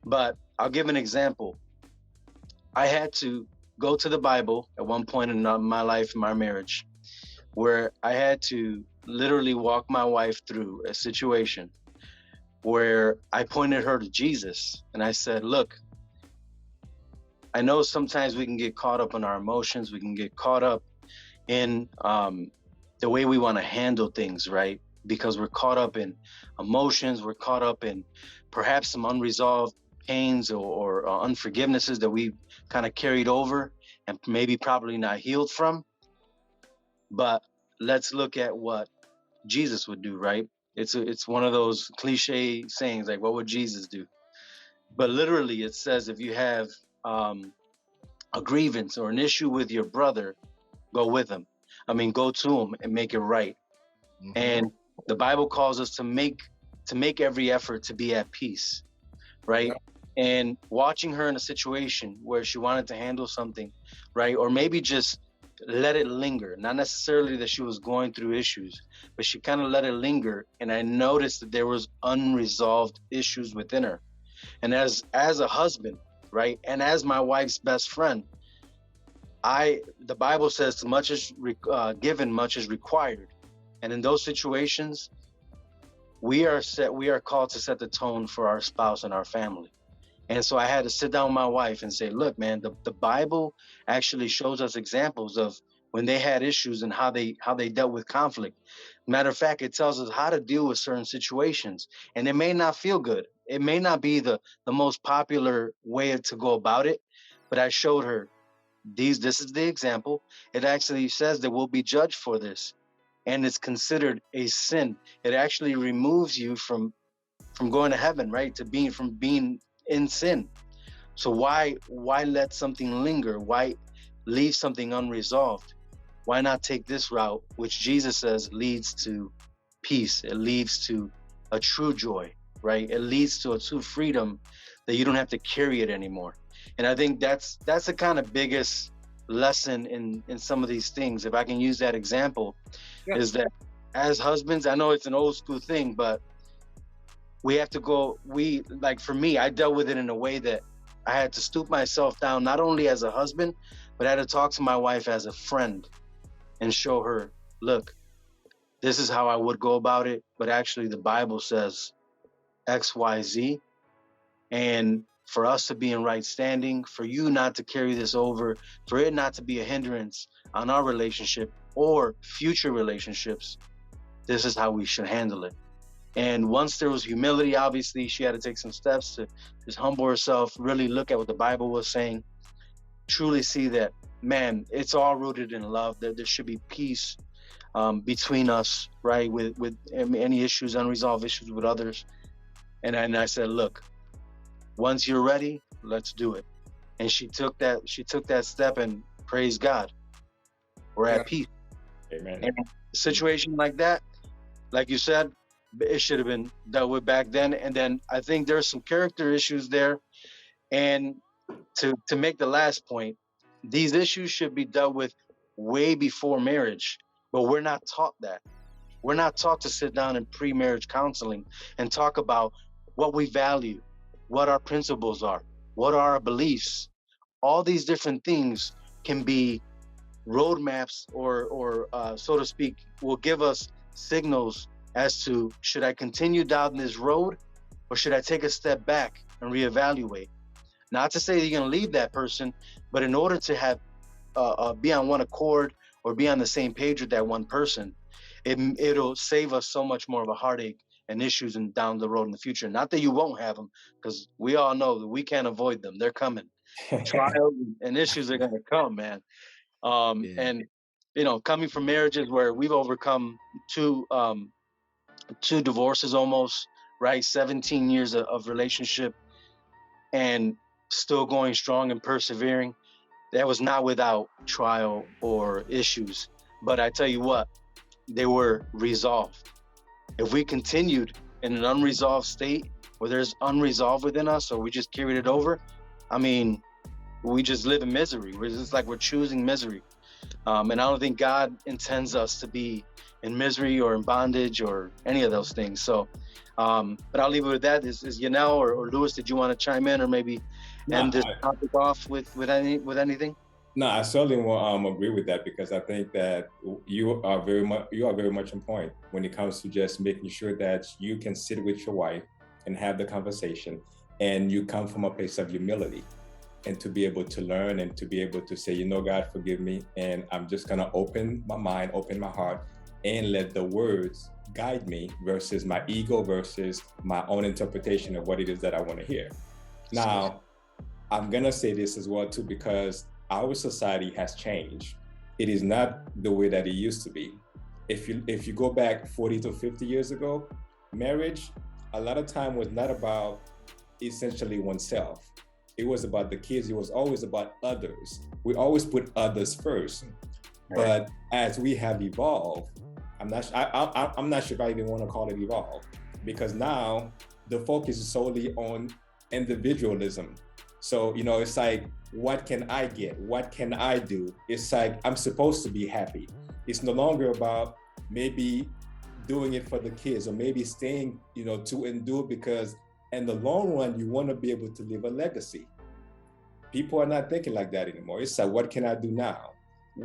but I'll give an example. I had to go to the Bible at one point in my life, in my marriage, where I had to literally walk my wife through a situation where I pointed her to Jesus. And I said, look, I know sometimes we can get caught up in our emotions. We can get caught up in the way we want to handle things, right? Because we're caught up in emotions. We're caught up in perhaps some unresolved pains or unforgivenesses that we kind of carried over and maybe probably not healed from. But let's look at what Jesus would do, right? It's one of those cliche sayings, like, what would Jesus do? But literally it says, if you have a grievance or an issue with your brother, go with him. Go to him and make it right. Mm-hmm. And the Bible calls us to make every effort to be at peace, right? Yeah. And watching her in a situation where she wanted to handle something, right? Or maybe just let it linger. Not necessarily that she was going through issues, but she kind of let it linger. And I noticed that there was unresolved issues within her. And as a husband, right? And as my wife's best friend, the Bible says, much is given, much is required. And in those situations, we are called to set the tone for our spouse and our family. And so I had to sit down with my wife and say, look, man, the Bible actually shows us examples of when they had issues and how they dealt with conflict. Matter of fact, it tells us how to deal with certain situations. And it may not feel good. It may not be the most popular way to go about it, but I showed her this is the example. It actually says that we'll be judged for this. And it's considered a sin. It actually removes you from going to heaven, right? From being in sin. So why let something linger? Why leave something unresolved? Why not take this route, which Jesus says leads to peace? It leads to a true joy, right? It leads to a true freedom that you don't have to carry it anymore. And I think that's the kind of biggest lesson in some of these things, if I can use that example, is that as husbands, I know it's an old school thing, but we have to for me, I dealt with it in a way that I had to stoop myself down, not only as a husband, but I had to talk to my wife as a friend and show her, look, this is how I would go about it. But actually the Bible says X, Y, Z. And for us to be in right standing, for you not to carry this over, for it not to be a hindrance on our relationship or future relationships, this is how we should handle it. And once there was humility, obviously she had to take some steps to just humble herself, really look at what the Bible was saying. truly see that, man, it's all rooted in love, that there should be peace between us, right? With any issues, unresolved issues with others. And I said, look, once you're ready, let's do it. And she took that step, and praise God, we're at peace. Amen. And a situation like that, like you said, it should have been dealt with back then. And then I think there's some character issues there. And to make the last point, these issues should be dealt with way before marriage, but we're not taught that. We're not taught to sit down in pre-marriage counseling and talk about what we value, what our principles are, what are our beliefs. All these different things can be roadmaps, or so to speak, will give us signals as to, should I continue down this road, or should I take a step back and reevaluate? Not to say that you're going to leave that person, but in order to have be on one accord or be on the same page with that one person, it'll save us so much more of a heartache and issues and down the road in the future. Not that you won't have them, because we all know that we can't avoid them. They're coming. Trials and issues are going to come, man. And coming from marriages where we've overcome two divorces almost, right? 17 years of relationship, and still going strong and persevering. That was not without trial or issues. But I tell you what, they were resolved. If we continued in an unresolved state, where there's unresolved within us, or we just carried it over, I mean, we just live in misery. It's like we're choosing misery. And I don't think God intends us to be in misery or in bondage or any of those things. So, but I'll leave it with that. Is Yonel or Louis, did you want to chime in, or maybe end this topic off with anything? No, I certainly will agree with that, because I think that you are very much on point when it comes to just making sure that you can sit with your wife and have the conversation, and you come from a place of humility, and to be able to learn and to be able to say, God, forgive me, and I'm just gonna open my mind, open my heart, and let the words guide me versus my ego, versus my own interpretation of what it is that I want to hear. Now, I'm gonna say this as well too, because our society has changed. It is not the way that it used to be. If you go back 40 to 50 years ago, marriage a lot of time was not about essentially oneself. It was about the kids. It was always about others. We always put others first. But as we have evolved, I'm not sure if I even want to call it evolve, because now the focus is solely on individualism. So, it's like, what can I get? What can I do? It's like, I'm supposed to be happy. It's no longer about maybe doing it for the kids, or maybe staying, to endure, because in the long run, you want to be able to leave a legacy. People are not thinking like that anymore. It's like, what can I do now?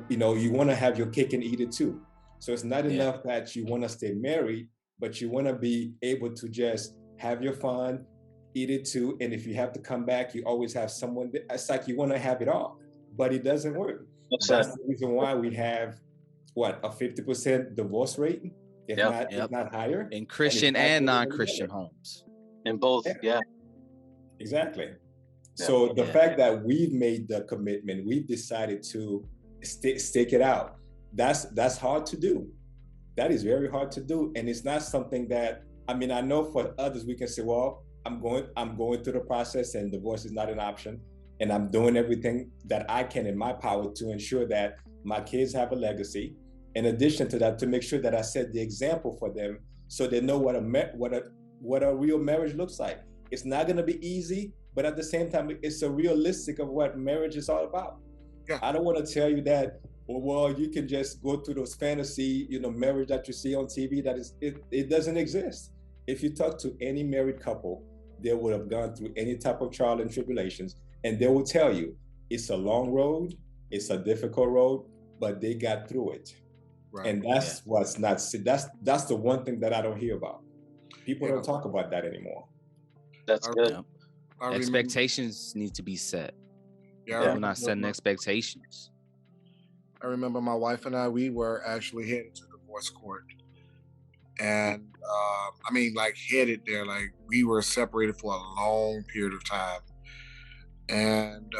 You want to have your cake and eat it too. So it's not enough that you want to stay married, but you want to be able to just have your fun, eat it too. And if you have to come back, you always have someone. It's like you want to have it all, but it doesn't work. That's the reason why we have a 50% divorce rate, if not higher, in Christian and non-Christian homes. In both, exactly. So the fact that we've made the commitment, we've decided to stick it out. That's hard to do. That is very hard to do, and it's not something that, I know for others we can say, well, I'm going through the process, and divorce is not an option, and I'm doing everything that I can in my power to ensure that my kids have a legacy. In addition to that, to make sure that I set the example for them, so they know what a real marriage looks like. It's not going to be easy, but at the same time, it's a realistic of what marriage is all about. Yeah. I don't want to tell you that, well, you can just go through those fantasy, marriage that you see on TV. It doesn't exist. If you talk to any married couple, they would have gone through any type of trial and tribulations, and they will tell you it's a long road, it's a difficult road, but they got through it. Right. And that's what's not. That's the one thing that I don't hear about. People don't talk about that anymore. That's good. Expectations need to be set. We're not setting expectations. I remember my wife and I, we were actually headed to divorce court. And headed there, we were separated for a long period of time. And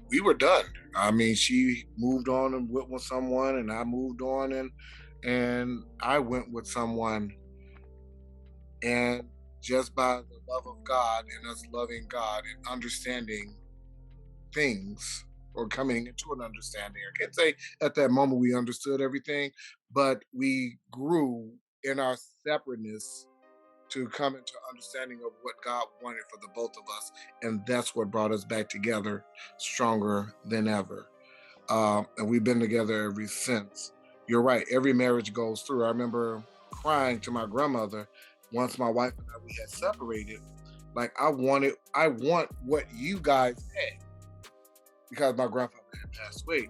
we were done. I mean, she moved on and went with someone, and I moved on and I went with someone. And just by the love of God and us loving God and understanding things or coming into an understanding, I can't say at that moment we understood everything, but we grew in our separateness to come into understanding of what God wanted for the both of us. And that's what brought us back together stronger than ever. And we've been together ever since. You're right. Every marriage goes through. I remember crying to my grandmother once my wife and we had separated. Like I want what you guys had, because my grandfather had passed away.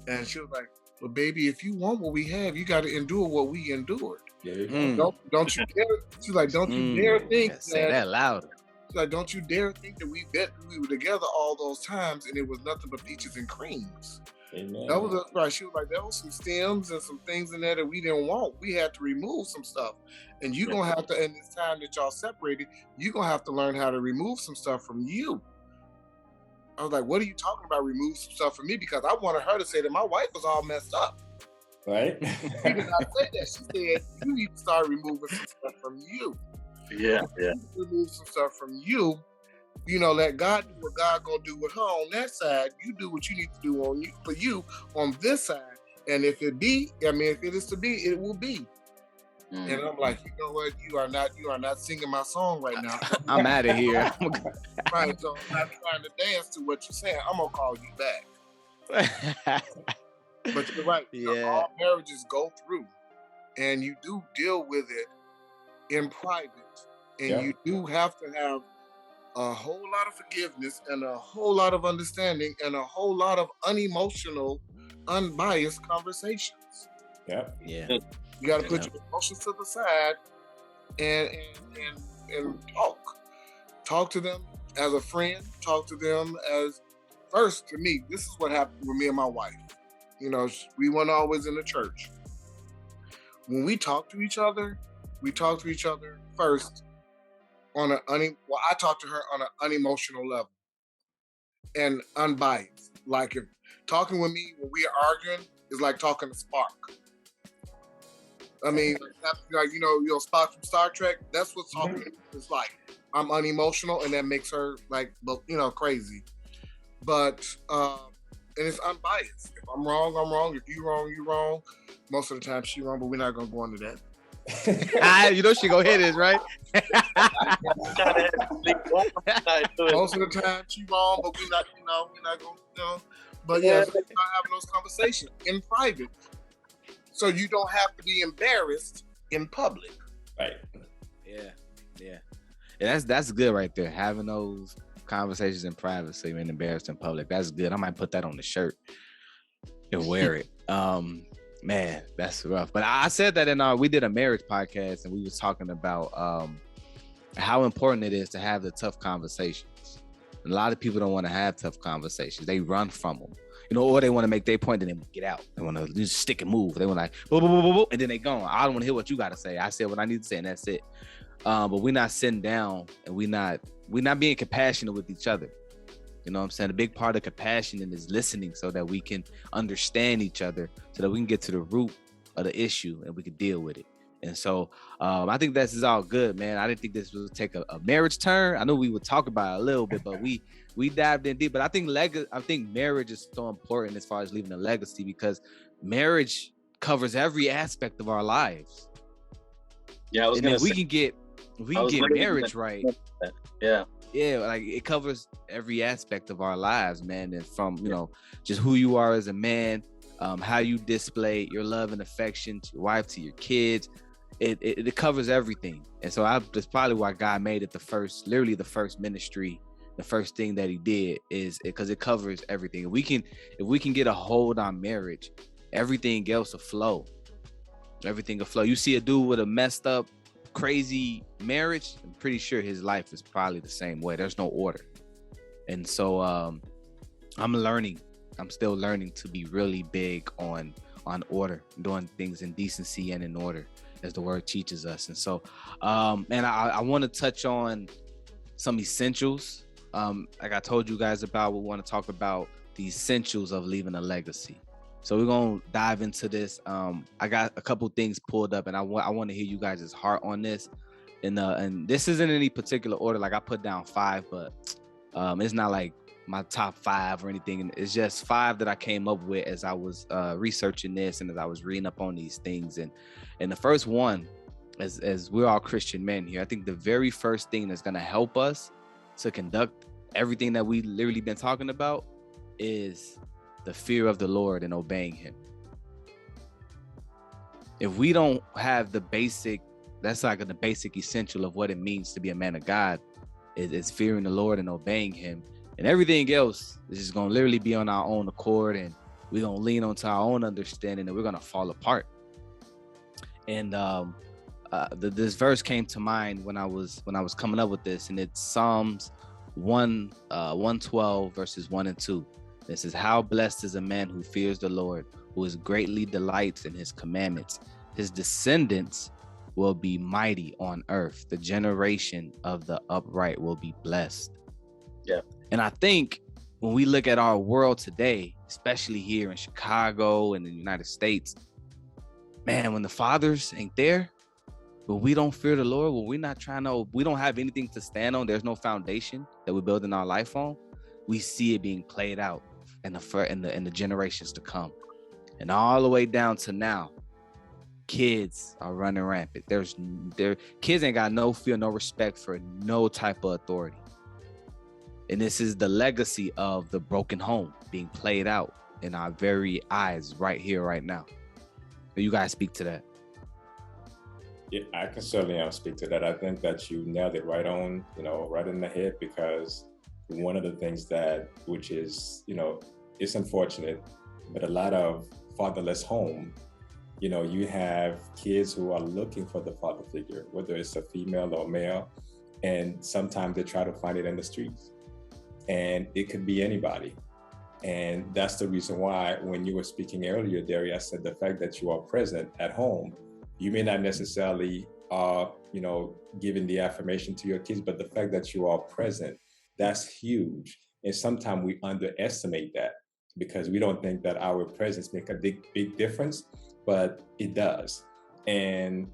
And she was like, well, baby, if you want what we have, you got to endure what we endured. Don't you dare. She's like, don't you dare think say that louder. She's like, don't you dare think that we were together all those times and it was nothing but peaches and creams. Amen. That was right. She was like, there was some stems and some things in there that we didn't want. We had to remove some stuff. And you're gonna have to, in this time that y'all separated, you're gonna have to learn how to remove some stuff from you. I was like, what are you talking about? Remove some stuff from me? Because I wanted her to say that my wife was all messed up. Right? She did not say that. She said, you need to start removing some stuff from you. Yeah. Remove some stuff from you. You know, let God do what God gonna do with her on that side. You do what you need to do on you for you on this side. And if it is to be, it will be. Mm-hmm. And I'm like, you know what? You are not singing my song right now. I'm out of here. Right, so I'm not trying to dance to what you're saying. I'm gonna call you back. But you're right. Yeah. All marriages go through, and you do deal with it in private, and you do have to have a whole lot of forgiveness and a whole lot of understanding and a whole lot of unemotional, unbiased conversations. Yeah. You got to put your emotions to the side and talk to them as a friend. Talk to them as first. To me, this is what happened with me and my wife. You know, we weren't always in the church. When we talk to each other first I talk to her on an unemotional level and unbiased. Like if talking with me when we are arguing is like talking to Spark. I mean, like you know, Spock from Star Trek. That's what talking is like. I'm unemotional, and that makes her like, crazy. But and it's unbiased. If I'm wrong, I'm wrong. If you're wrong, you're wrong. Most of the time, she's wrong, but we're not gonna go into that. You know she gonna hit this, right? Most of the time, she's wrong, but we're not gonna. But yeah, so we're not having those conversations in private. So you don't have to be embarrassed in public. Right. Yeah. And that's good right there. Having those conversations in private so you're embarrassed in public. That's good. I might put that on the shirt and wear it. Man, that's rough. But I said that we did a marriage podcast and we was talking about how important it is to have the tough conversations. And a lot of people don't want to have tough conversations. They run from them. Or they want to make their point and then get out. They want to just stick and move. They want like, boo, boo, boo, boo, boo, and then they gone. I don't want to hear what you got to say. I said what I need to say, and that's it. But we're not sitting down, and we're not being compassionate with each other. You know what I'm saying? A big part of compassion is listening so that we can understand each other, so that we can get to the root of the issue and we can deal with it. And so I think this is all good, man. I didn't think this would take a marriage turn. I know we would talk about it a little bit, but we dived in deep. But I think marriage is so important as far as leaving a legacy, because marriage covers every aspect of our lives. Yeah, I was gonna say, we can get marriage right. Yeah, like it covers every aspect of our lives, man. And from just who you are as a man, how you display your love and affection to your wife, to your kids. It covers everything. And so that's probably why God made it the first ministry. The first thing that he did is because it covers everything. If we can get a hold on marriage, everything else will flow. Everything will flow. You see a dude with a messed up, crazy marriage, I'm pretty sure his life is probably the same way. There's no order. And so I'm still learning to be really big on order, doing things in decency and in order, as the word teaches us. And so, and I want to touch on some essentials. Like I told you guys about, we want to talk about the essentials of leaving a legacy. So we're gonna dive into this. I got a couple things pulled up, and I want to hear you guys' heart on this. And this isn't in any particular order. Like I put down 5, but it's not like my top 5 or anything. It's just 5 that I came up with as I was researching this and as I was reading up on these things. And the first one, as we're all Christian men here, I think the very first thing that's gonna help us to conduct everything that we literally been talking about is the fear of the Lord and obeying him. If we don't have the basic, that's like the basic essential of what it means to be a man of God, is fearing the Lord and obeying him. And everything else is just going to literally be on our own accord, and we're going to lean onto our own understanding, and we're going to fall apart. And this verse came to mind when I was coming up with this, and it's Psalms 112 verses 1 and 2. It says, how blessed is a man who fears the Lord, who is greatly delights in his commandments. His descendants will be mighty on earth. The generation of the upright will be blessed. Yeah. And I think when we look at our world today, especially here in Chicago and in the United States, man, when the fathers ain't there, when we don't fear the Lord, when we don't have anything to stand on, there's no foundation that we're building our life on, we see it being played out in the generations to come. And all the way down to now, kids are running rampant. Kids ain't got no fear, no respect for no type of authority. And this is the legacy of the broken home being played out in our very eyes right here, right now. You guys speak to that. Yeah, I can certainly speak to that. I think that you nailed it right on, right in the head, because one of the things which is, it's unfortunate, but a lot of fatherless home, you have kids who are looking for the father figure, whether it's a female or male, and sometimes they try to find it in the streets, and it could be anybody. And that's the reason why when you were speaking earlier, Darry, I said the fact that you are present at home, you may not necessarily giving the affirmation to your kids, but the fact that you are present, that's huge. And sometimes we underestimate that because we don't think that our presence make a big difference, but it does. And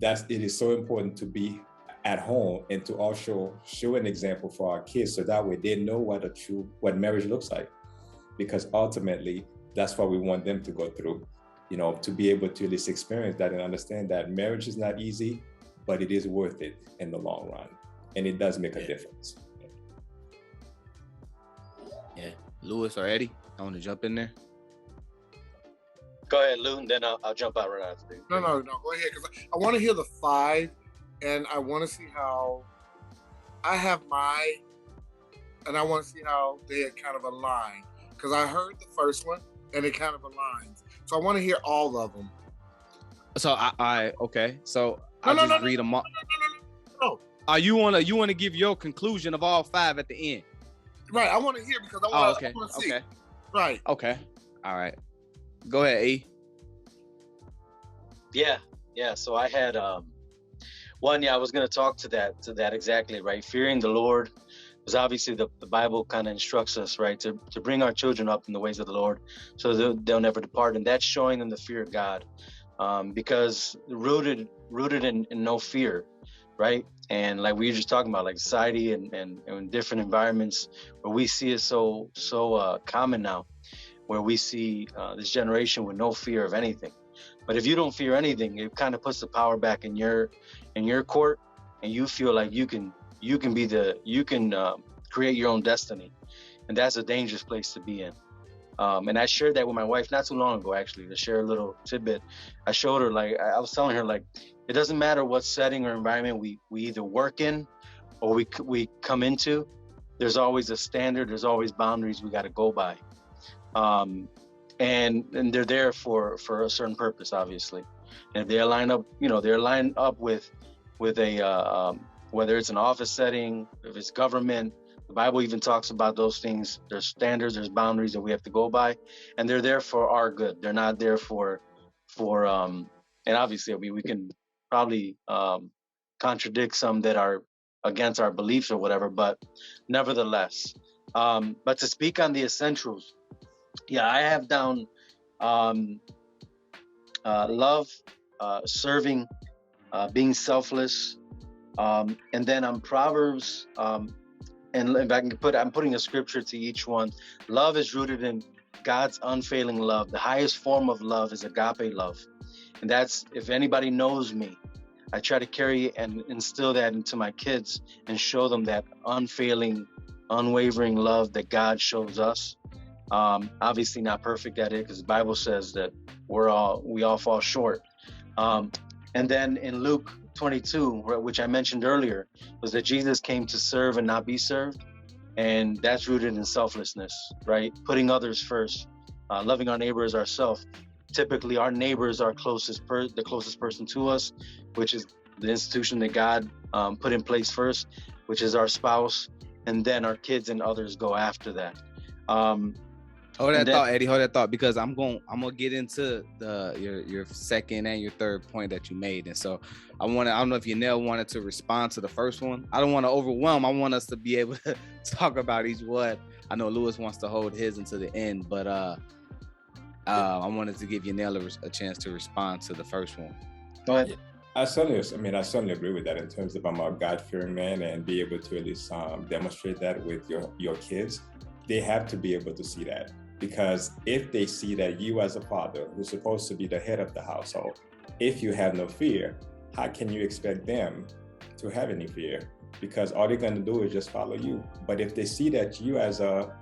it is so important to be at home and to also show an example for our kids, so that way they know what marriage looks like. Because ultimately, that's what we want them to go through, to be able to at least experience that and understand that marriage is not easy, but it is worth it in the long run. And it does make a difference. Yeah. Lewis or Eddie, I want to jump in there. Go ahead, Lou, and then I'll jump out right after you. No, go ahead, because I want to hear the 5, and I want to see how I have and I want to see how they kind of align, because I heard the first one and it kind of aligns. So I want to hear all of them. So okay. So I'll just read them all. No. You want to give your conclusion of all 5 at the end? Right. I want to hear, because I want to see. Okay. Right. Okay. All right. Go ahead, E. Yeah. So I had one. I was going to talk to that exactly, right? Fearing the Lord, because obviously the Bible kind of instructs us, right, to bring our children up in the ways of the Lord, so they'll never depart, and that's showing them the fear of God, because rooted in no fear, right? And like we were just talking about, like society and different environments where we see it so common now, where we see this generation with no fear of anything. But if you don't fear anything, it kind of puts the power back in your court, and you feel like you can create your own destiny, and that's a dangerous place to be in. And I shared that with my wife not too long ago, actually, to share a little tidbit. I showed her, like, I was telling her, like, it doesn't matter what setting or environment we either work in or we come into. There's always a standard. There's always boundaries we got to go by. And they're there for a certain purpose, obviously. And if they're lined up, they're lined up with a whether it's an office setting, if it's government, the Bible even talks about those things. There's standards, there's boundaries that we have to go by, and they're there for our good. They're not there for and obviously, we can probably contradict some that are against our beliefs or whatever, but nevertheless, But to speak on the essentials, yeah, I have down love, serving, being selfless, and then on Proverbs, and if I can I'm putting a scripture to each one. Love is rooted in God's unfailing love. The highest form of love is agape love. And that's, if anybody knows me, I try to carry and instill that into my kids and show them that unfailing, unwavering love that God shows us. Obviously not perfect at it, because the Bible says that we all fall short. And then in Luke 22, which I mentioned earlier, was that Jesus came to serve and not be served. And that's rooted in selflessness, right? Putting others first, loving our neighbor as ourselves. Typically, our neighbor is our the closest person to us, which is the institution that God put in place first, which is our spouse, and then our kids and others go after that. Hold that thought, Eddie. Hold that thought, because I'm gonna get into your second and your third point that you made, and so I don't know if Yonel wanted to respond to the first one. I don't want to overwhelm. I want us to be able to talk about each one. I know Lewis wants to hold his until the end, but I wanted to give Yonel a chance to respond to the first one. Go ahead. I certainly agree with that in terms of I'm a God-fearing man, and be able to at least demonstrate that with your kids. They have to be able to see that. Because if they see that you as a father, who's supposed to be the head of the household, if you have no fear, how can you expect them to have any fear? Because all they're going to do is just follow you. But if they see that you as a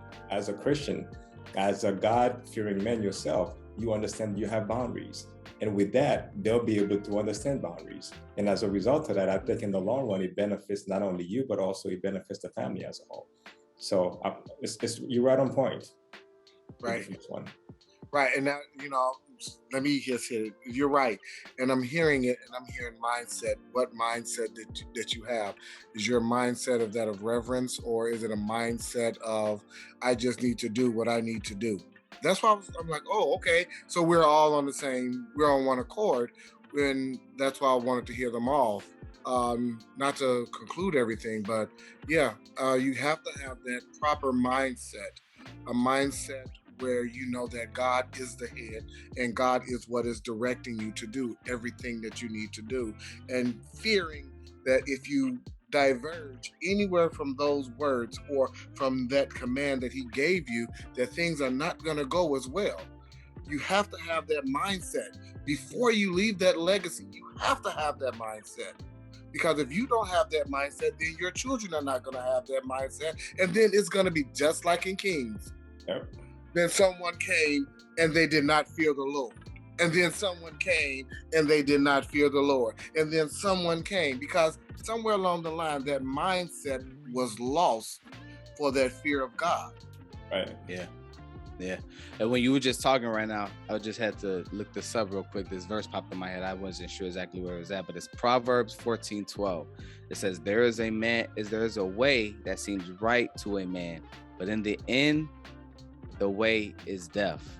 Christian, as a God-fearing man yourself, you understand you have boundaries. And with that, they'll be able to understand boundaries. And as a result of that, I think in the long run, it benefits not only you, but also it benefits the family as a whole. So you're right on point. Right. Right. And now, let me just hit it. You're right. And I'm hearing it, and I'm hearing mindset. What mindset that you have? Is your mindset of that of reverence, or is it a mindset of, I just need to do what I need to do? That's why I'm like, oh, okay. So we're all on we're on one accord. And that's why I wanted to hear them all. Not to conclude everything, but yeah, you have to have that proper mindset, a mindset where you know that God is the head and God is what is directing you to do everything that you need to do, and fearing that if you diverge anywhere from those words or from that command that he gave you, that things are not going to go as well. You have to have that mindset before you leave that legacy. You have to have that mindset. Because if you don't have that mindset, then your children are not going to have that mindset. And then it's going to be just like in Kings. Yep. Then someone came and they did not fear the Lord. And then someone came and they did not fear the Lord. And then someone came, because somewhere along the line, that mindset was lost for that fear of God. Right. Yeah. Yeah. And when you were just talking right now, I just had to look this up real quick. This verse popped in my head. I wasn't sure exactly where it was at, but it's Proverbs 14:12. It says, there is a way that seems right to a man, but in the end, the way is death.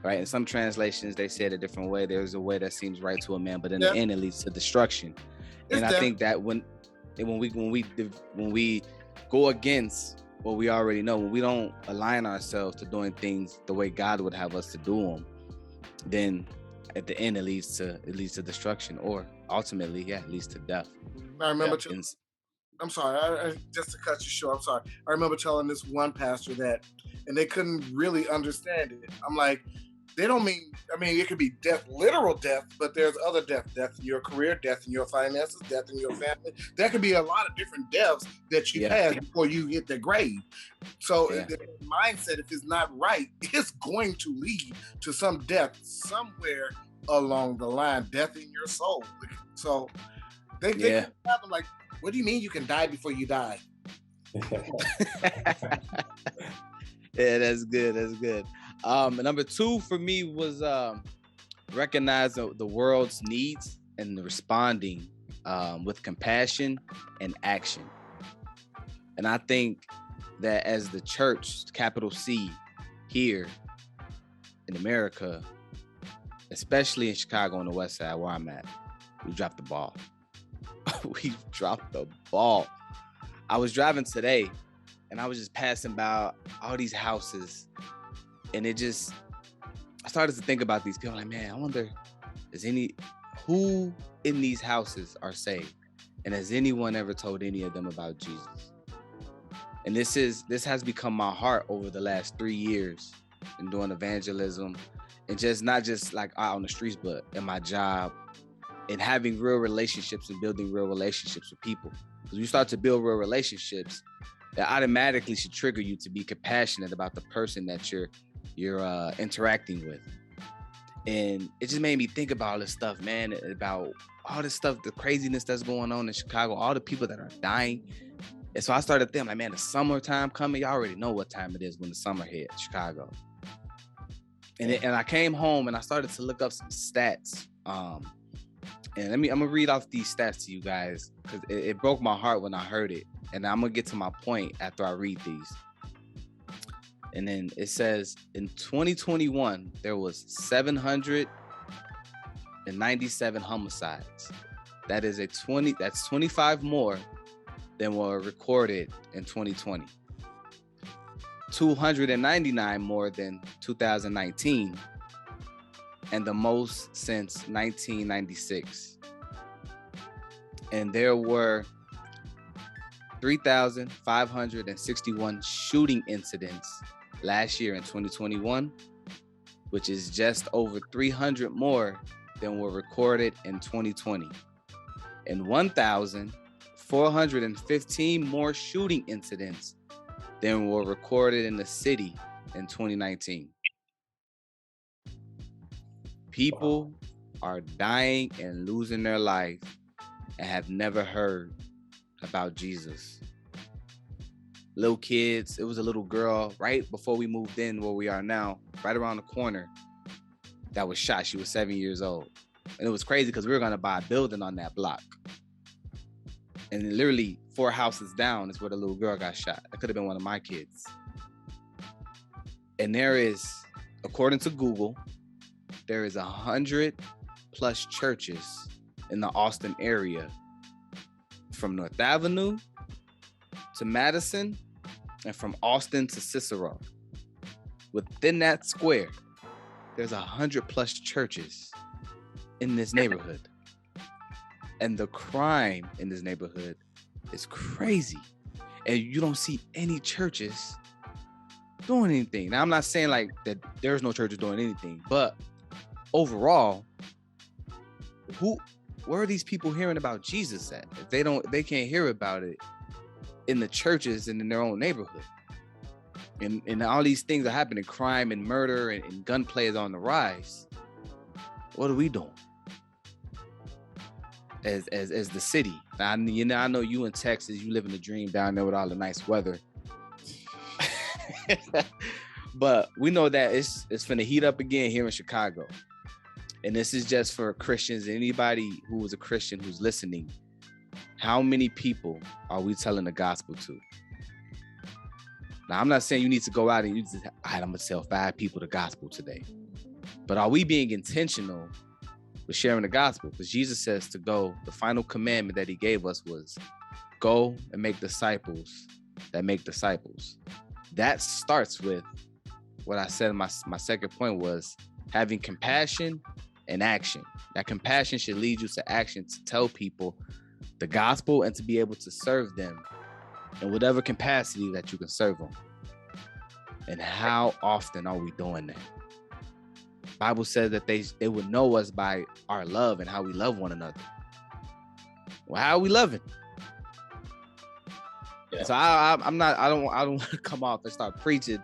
Right? In some translations, they say it a different way. There's a way that seems right to a man, but in the end, it leads to destruction. And I think that when we go against what we already know, when we don't align ourselves to doing things the way God would have us to do them, then at the end it leads to destruction, or ultimately, it leads to death. I remember. I'm sorry, I just to cut you short. I'm sorry. I remember telling this one pastor that, and they couldn't really understand it. I'm like, they don't mean. I mean, it could be death, literal death, but there's other death in your career, death in your finances, death in your family. There could be a lot of different deaths that you pass before you hit the grave. So the mindset, if it's not right, it's going to lead to some death somewhere along the line, death in your soul. So they I'm like, what do you mean you can die before you die? Yeah, that's good. That's good. Number 2 for me was recognize the world's needs and responding with compassion and action. And I think that as the church, capital C, here in America, especially in Chicago on the West Side where I'm at, we dropped the ball. We dropped the ball. I was driving today, and I was just passing by all these houses, and I started to think about these people. Like, man, I wonder, who in these houses are saved, and has anyone ever told any of them about Jesus? And this has become my heart over the last 3 years in doing evangelism, and just not just like out on the streets, but in my job, and having real relationships and building real relationships with people. Because you start to build real relationships, that automatically should trigger you to be compassionate about the person that you're interacting with. And it just made me think about all this stuff, man, about all this stuff, the craziness that's going on in Chicago, all the people that are dying. And so I started thinking, like, man, the summertime coming, y'all already know what time it is when the summer hit Chicago. And I came home and I started to look up some stats. And I'm gonna read off these stats to you guys, because it broke my heart when I heard it. And I'm gonna get to my point after I read these. And then it says in 2021, there was 797 homicides. That's 25 more than were recorded in 2020. 299 more than 2019, and the most since 1996. And there were 3,561 shooting incidents last year in 2021, which is just over 300 more than were recorded in 2020, and 1,415 more shooting incidents than were recorded in the city in 2019. People are dying and losing their life and have never heard about Jesus. Little kids, it was a little girl right before we moved in where we are now, right around the corner, that was shot. She was 7 years old. And it was crazy because we were going to buy a building on that block. And literally 4 houses down is where the little girl got shot. That could have been one of my kids. And there is, according to Google, there is 100 plus churches in the Austin area, from North Avenue to Madison, and from Austin to Cicero. Within that square, there's 100 plus churches in this neighborhood. And the crime in this neighborhood is crazy. And you don't see any churches doing anything. Now, I'm not saying like that there's no churches doing anything, but overall, where are these people hearing about Jesus at? If they can't hear about it in the churches and in their own neighborhood. And all these things are happening, crime and murder and gunplay is on the rise. What are we doing as the city? I know you in Texas, you live in the dream down there with all the nice weather. But we know that it's finna heat up again here in Chicago. And this is just for Christians, anybody who is a Christian who's listening. How many people are we telling the gospel to? Now, I'm not saying you need to go out and I'm going to tell 5 people the gospel today. But are we being intentional with sharing the gospel? Because Jesus says to go. The final commandment that he gave us was go and make disciples that make disciples. That starts with what I said in my second point was having compassion and action. That compassion should lead you to action, to tell people the gospel and to be able to serve them in whatever capacity that you can serve them. And how often are we doing that? The Bible says that they would know us by our love and how we love one another. Well, how are we loving? Yeah. So I don't want to come off and start preaching.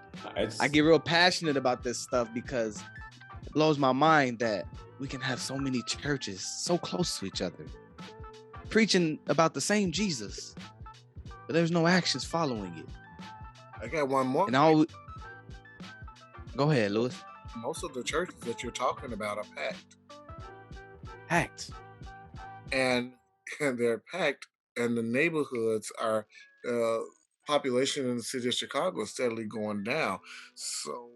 I get real passionate about this stuff because it blows my mind that we can have so many churches so close to each other, preaching about the same Jesus, but there's no actions following it. I got one more. Go ahead, Louis. Most of the churches that you're talking about are packed. Packed. And they're packed, and the neighborhoods are, population in the city of Chicago is steadily going down. So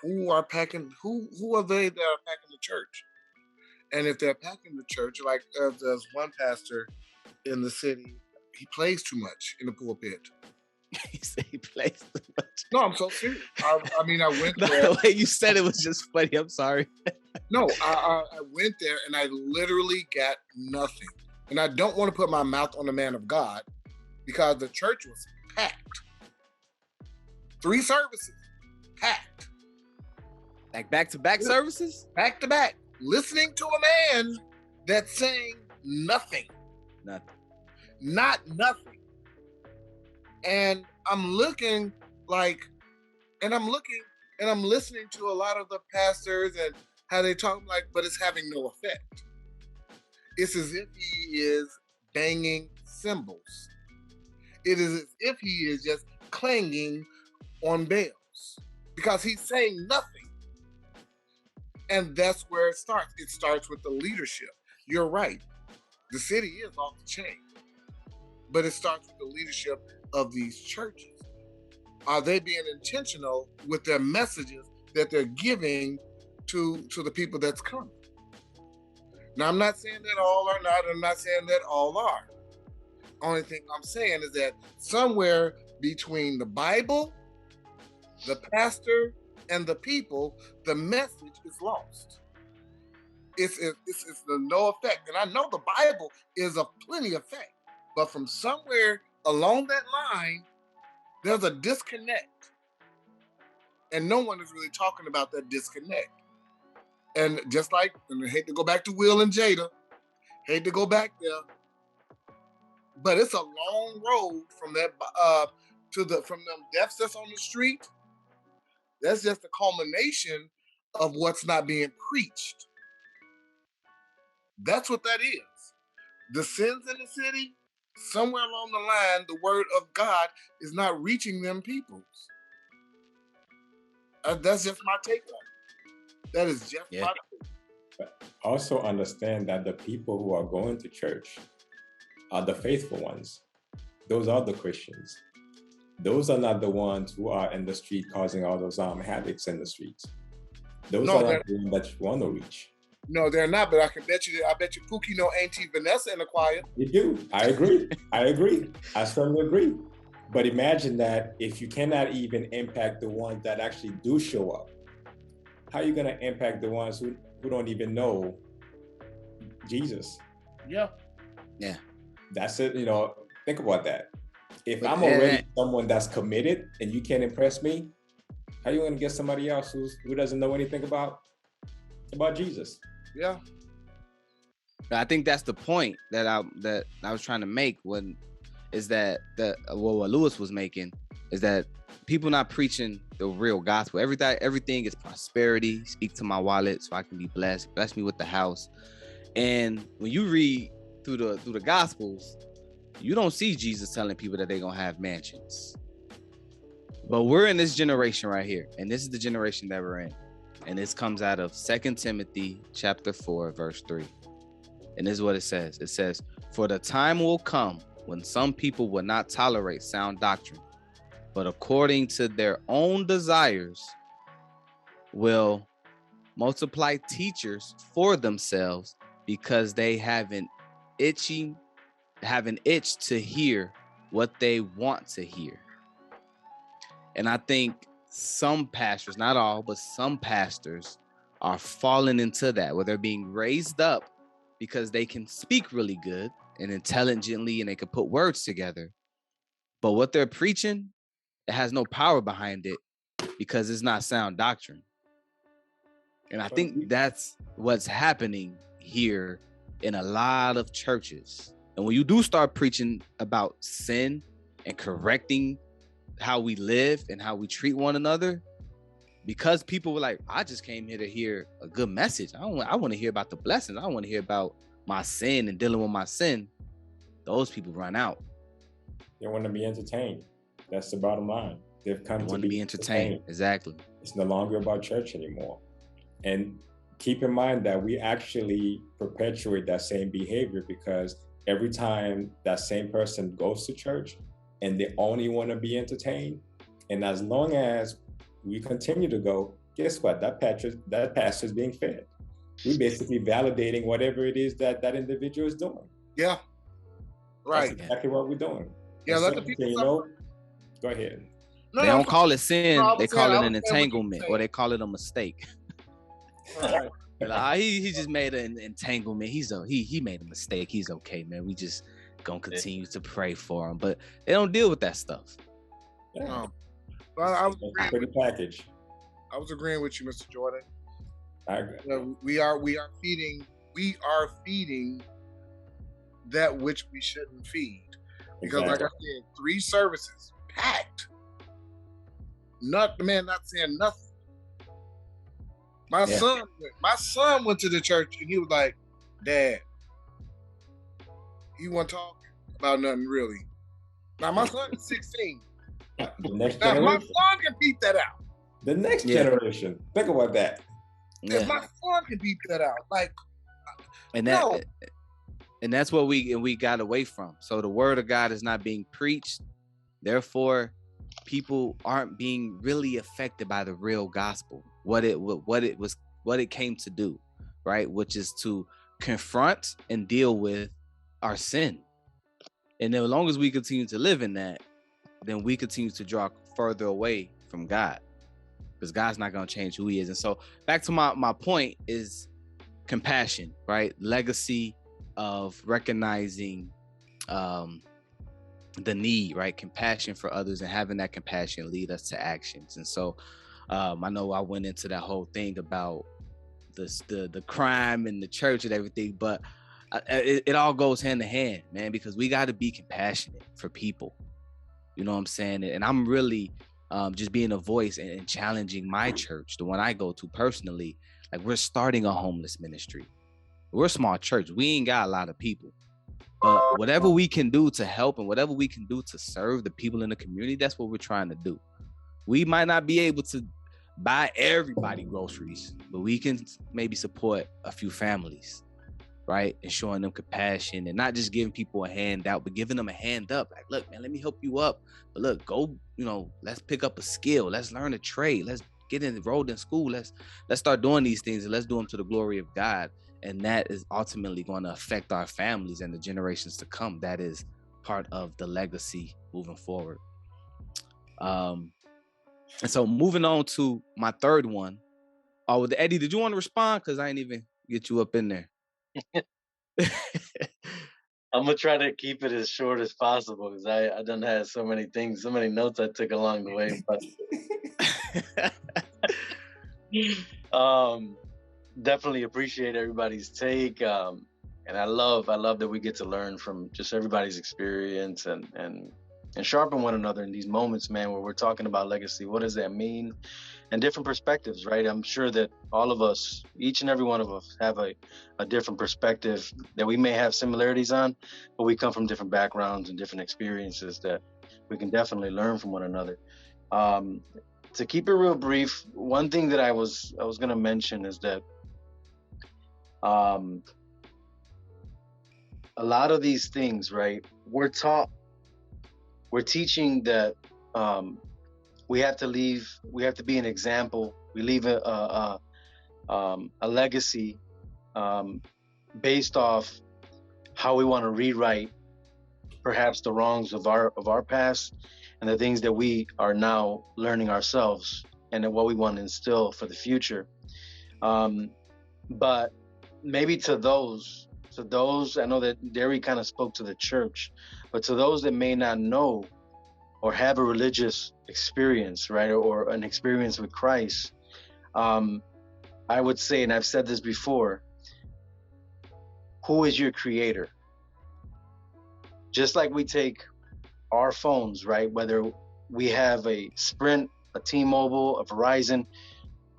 who are they that are packing the church? And if they're packing the church, like there's one pastor in the city, he plays too much in the pulpit. He said he plays too much. No, I'm so serious. I mean, I went there. The way you said it was just funny. I'm sorry. No, I went there and I literally got nothing. And I don't want to put my mouth on the man of God because the church was packed. 3 services, packed. Like back-to-back services? Back to back. Listening to a man that's saying nothing. Nothing. Not nothing. And I'm looking and I'm listening to a lot of the pastors and how they talk but it's having no effect. It's as if he is banging cymbals. It is as if he is just clanging on bells because he's saying nothing. And that's where it starts. It starts with the leadership. You're right. The city is off the chain, but it starts with the leadership of these churches. Are they being intentional with their messages that they're giving to the people that's coming? Now, I'm not saying that all are not. I'm not saying that all are. Only thing I'm saying is that somewhere between the Bible, the pastor, and the people, the message is lost. It's the no effect. And I know the Bible is of plenty effect, but from somewhere along that line, there's a disconnect. And no one is really talking about that disconnect. And just like, and I hate to go back to Will and Jada, hate to go back there, but it's a long road from that from them deaths that's on the street. That's just the culmination of what's not being preached. That's what that is. The sins in the city, somewhere along the line, the word of God is not reaching them peoples. That's just my take on it. That is just my take. But also understand that the people who are going to church are the faithful ones. Those are the Christians. Those are not the ones who are in the street causing all those havocs in the streets. Those are not the ones that you want to reach. No, they're not, but I bet you Pookie know Auntie Vanessa in the choir. You do. I agree. I certainly agree. But imagine that if you cannot even impact the ones that actually do show up, how are you going to impact the ones who don't even know Jesus? Yeah. Yeah. That's it. Think about that. If I'm already someone that's committed and you can't impress me, how are you going to get somebody else who doesn't know anything about Jesus? Yeah. I think that's the point that I was trying to make what Lewis was making is that people not preaching the real gospel. Everything is prosperity. Speak to my wallet so I can be blessed. Bless me with the house. And when you read through the gospels, you don't see Jesus telling people that they're gonna have mansions. But we're in this generation right here, and this is the generation that we're in. And this comes out of 2 Timothy chapter 4, verse 3. And this is what it says. It says, "For the time will come when some people will not tolerate sound doctrine, but according to their own desires will multiply teachers for themselves because they have an itch to hear what they want to hear." And I think some pastors, not all, but some pastors are falling into that, where they're being raised up because they can speak really good and intelligently and they can put words together. But what they're preaching, it has no power behind it because it's not sound doctrine. And I think that's what's happening here in a lot of churches. And when you do start preaching about sin and correcting how we live and how we treat one another, because people were like, I just came here to hear a good message. I want to hear about the blessings. I don't want to hear about my sin and dealing with my sin. Those people run out. They want to be entertained. That's the bottom line. They've come to be entertained. Exactly. It's no longer about church anymore. And keep in mind that we actually perpetuate that same behavior, because every time that same person goes to church and they only want to be entertained, and as long as we continue to go, guess what? That pastor is being fed. We're basically validating whatever it is that individual is doing. Yeah. Right. That's exactly what we're doing. Yeah, let the people know. Go ahead. They don't call it sin. They call it an entanglement, or they call it a mistake. Right. Like, he just made an entanglement. He made a mistake. He's okay, man. We just gonna continue to pray for him. But they don't deal with that stuff. Yeah. Well, I was agreeing with you, Mr. Jourdain. I agree. We are feeding that which we shouldn't feed. Because like I said, 3 services packed. Not saying nothing. My son went to the church and he was like, "Dad, you want to talk about nothing really?" Now my son is 16. The next now generation. my son can beat that out. The next generation. Think about that. Yeah. My son can beat that out. Like, and that's what we got away from. So the word of God is not being preached. Therefore, people aren't being really affected by the real gospel. What it came to do, right? Which is to confront and deal with our sin. And as long as we continue to live in that, then we continue to draw further away from God, because God's not going to change who he is. And so back to my point is compassion, right? Legacy of recognizing the need, right? Compassion for others, and having that compassion lead us to actions. And so I know I went into that whole thing about the crime in the church and everything, but it all goes hand in hand, man, because we got to be compassionate for people. You know what I'm saying? And I'm really just being a voice and challenging my church, the one I go to personally. Like, we're starting a homeless ministry. We're a small church. We ain't got a lot of people. But whatever we can do to help and whatever we can do to serve the people in the community, that's what we're trying to do. We might not be able to buy everybody groceries, but we can maybe support a few families, right? And showing them compassion and not just giving people a hand out, but giving them a hand up. Like, look, man, let me help you up. But look, go, let's pick up a skill. Let's learn a trade. Let's get enrolled in school. Let's start doing these things, and let's do them to the glory of God. And that is ultimately going to affect our families and the generations to come. That is part of the legacy moving forward. And so moving on to my third one. Oh, with Eddie, did you want to respond? Because I ain't even get you up in there. I'm gonna try to keep it as short as possible, because I done had so many things, so many notes I took along the way. But definitely appreciate everybody's take, and I love that we get to learn from just everybody's experience and sharpen one another in these moments, man, where we're talking about legacy. What does that mean? And different perspectives, right? I'm sure that all of us, each and every one of us, have a different perspective that we may have similarities on, but we come from different backgrounds and different experiences that we can definitely learn from one another. To keep it real brief, one thing that I was going to mention is that a lot of these things, right, we're teaching that we have to be an example. We leave a legacy based off how we want to rewrite perhaps the wrongs of our past and the things that we are now learning ourselves, and what we want to instill for the future. But maybe to those, I know that Darry kind of spoke to the church, but to those that may not know or have a religious experience, right, or an experience with Christ, I would say, and I've said this before, who is your creator? Just like we take our phones, right, whether we have a Sprint, a T-Mobile, a Verizon,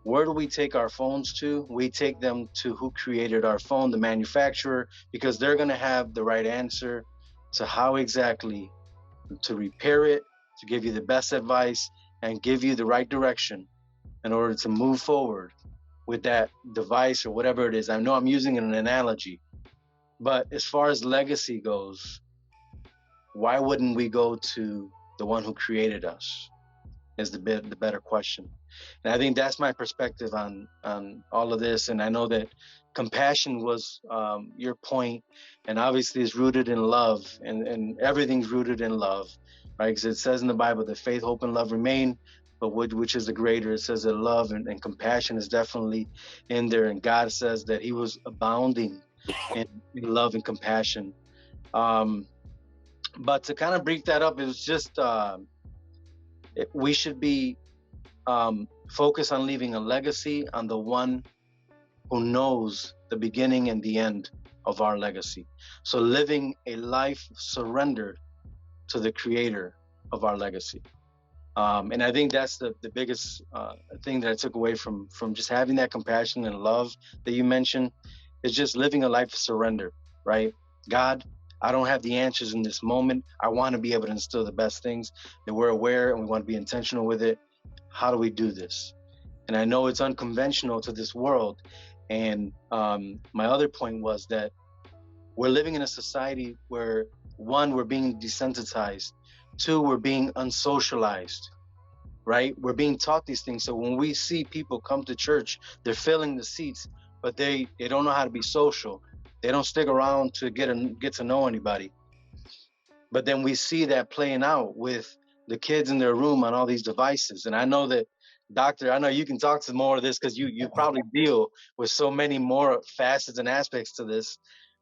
where do we take our phones to? We take them to who created our phone, the manufacturer, because they're going to have the right answer to how exactly to repair it, to give you the best advice, and give you the right direction in order to move forward with that device or whatever it is. I know I'm using an analogy, but as far as legacy goes, why wouldn't we go to the one who created us? is the better question. And I think that's my perspective on all of this. And I know that compassion was your point, and obviously it's rooted in love, and everything's rooted in love, right? Because it says in the Bible that faith, hope, and love remain, but which is the greater? It says that love and compassion is definitely in there. And God says that he was abounding in love and compassion. But to kind of break that up, it was just we should be focused on leaving a legacy on the one who knows the beginning and the end of our legacy. So living a life surrendered to the creator of our legacy. And I think that's the biggest thing that I took away from just having that compassion and love that you mentioned, is just living a life of surrender, right? God, I don't have the answers in this moment. I want to be able to instill the best things, that we're aware and we want to be intentional with it. How do we do this? And I know it's unconventional to this world. And my other point was that we're living in a society where, one, we're being desensitized. Two, we're being unsocialized, right? We're being taught these things. So when we see people come to church, they're filling the seats, but they don't know how to be social. They don't stick around to get to know anybody. But then we see that playing out with the kids in their room on all these devices. And I know that, Doctor, I know you can talk to more of this because you probably deal with so many more facets and aspects to this.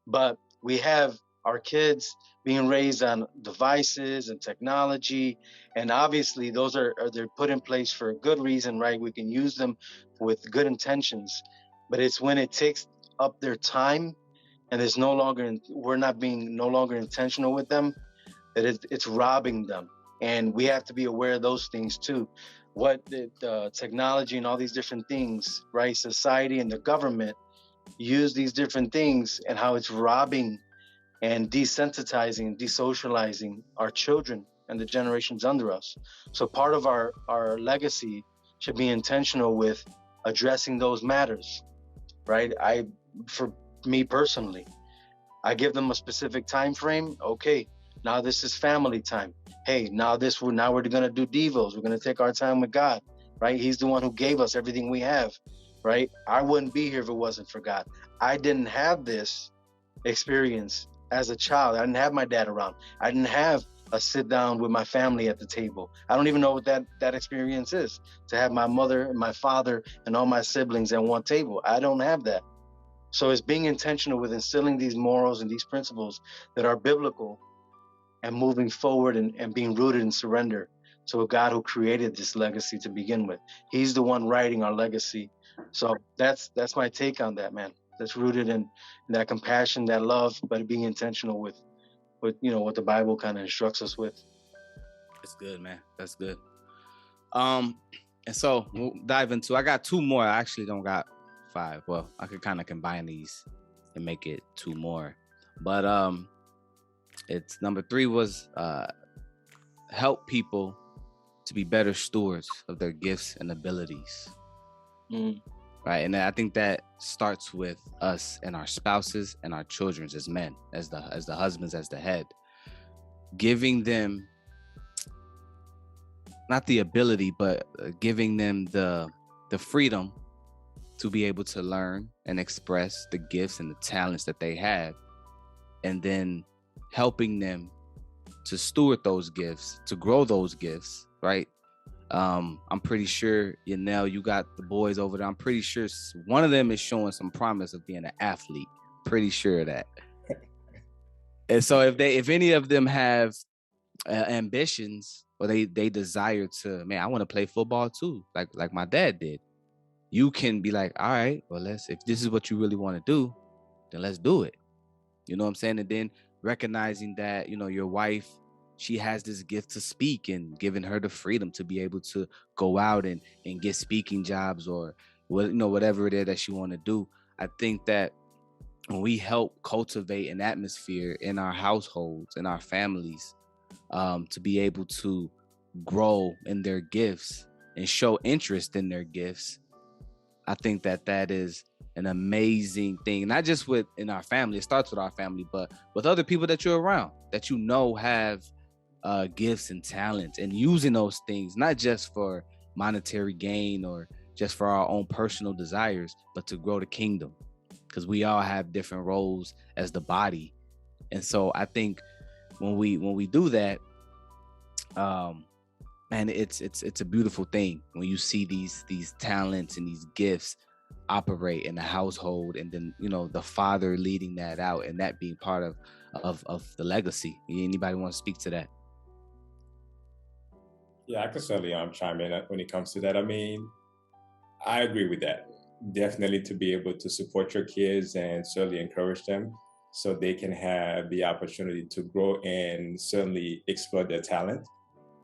But we have our kids being raised on devices and technology, and obviously those they're put in place for a good reason, right? We can use them with good intentions, but it's when it takes up their time and it's we're not being no longer intentional with them, that it's robbing them. And we have to be aware of those things too. What the technology and all these different things, right? Society and the government use these different things, and how it's robbing and desensitizing and desocializing our children and the generations under us. So part of our legacy should be intentional with addressing those matters, right? For me personally, I give them a specific time frame. Okay, now this is family time. Hey, now we're going to do devos. We're going to take our time with God, right? He's the one who gave us everything we have, right? I wouldn't be here if it wasn't for God. I didn't have this experience as a child. I didn't have my dad around. I didn't have a sit down with my family at the table. I don't even know what that experience is, to have my mother and my father and all my siblings at one table. I don't have that. So it's being intentional with instilling these morals and these principles that are biblical, and moving forward and being rooted in surrender to a God who created this legacy to begin with. He's the one writing our legacy. So that's my take on that, man. That's rooted in that compassion, that love, but being intentional with what the Bible kind of instructs us with. That's good, man. That's good. And so we'll dive into, I got two more. I actually don't got 5. Well, I could kind of combine these and make it 2 more. But it's number 3 was help people to be better stewards of their gifts and abilities. Right. And I think that starts with us and our spouses and our children as men, as the husbands, as the head, giving them not the ability, but giving them the freedom to be able to learn and express the gifts and the talents that they have, and then helping them to steward those gifts, to grow those gifts, right? I'm pretty sure, Yonel, you got the boys over there. I'm pretty sure one of them is showing some promise of being an athlete. Pretty sure of that. And so if any of them have ambitions, or they desire to, man, I want to play football too, like my dad did, you can be like, all right, well, if this is what you really want to do, then let's do it. You know what I'm saying? And then recognizing that, your wife, she has this gift to speak, and giving her the freedom to be able to go out and get speaking jobs, or whatever it is that she want to do. I think that when we help cultivate an atmosphere in our households, in our families, to be able to grow in their gifts and show interest in their gifts, I think that is an amazing thing. Not just in our family, it starts with our family, but with other people that you're around, that have gifts and talents, and using those things not just for monetary gain or just for our own personal desires, but to grow the kingdom, because we all have different roles as the body. And so I think when we do that, man, it's a beautiful thing when you see these talents and these gifts operate in the household, and then the father leading that out and that being part of the legacy. Anybody want to speak to that? Yeah, I can certainly chime in when it comes to that. I mean, I agree with that. Definitely to be able to support your kids and certainly encourage them so they can have the opportunity to grow and certainly explore their talent.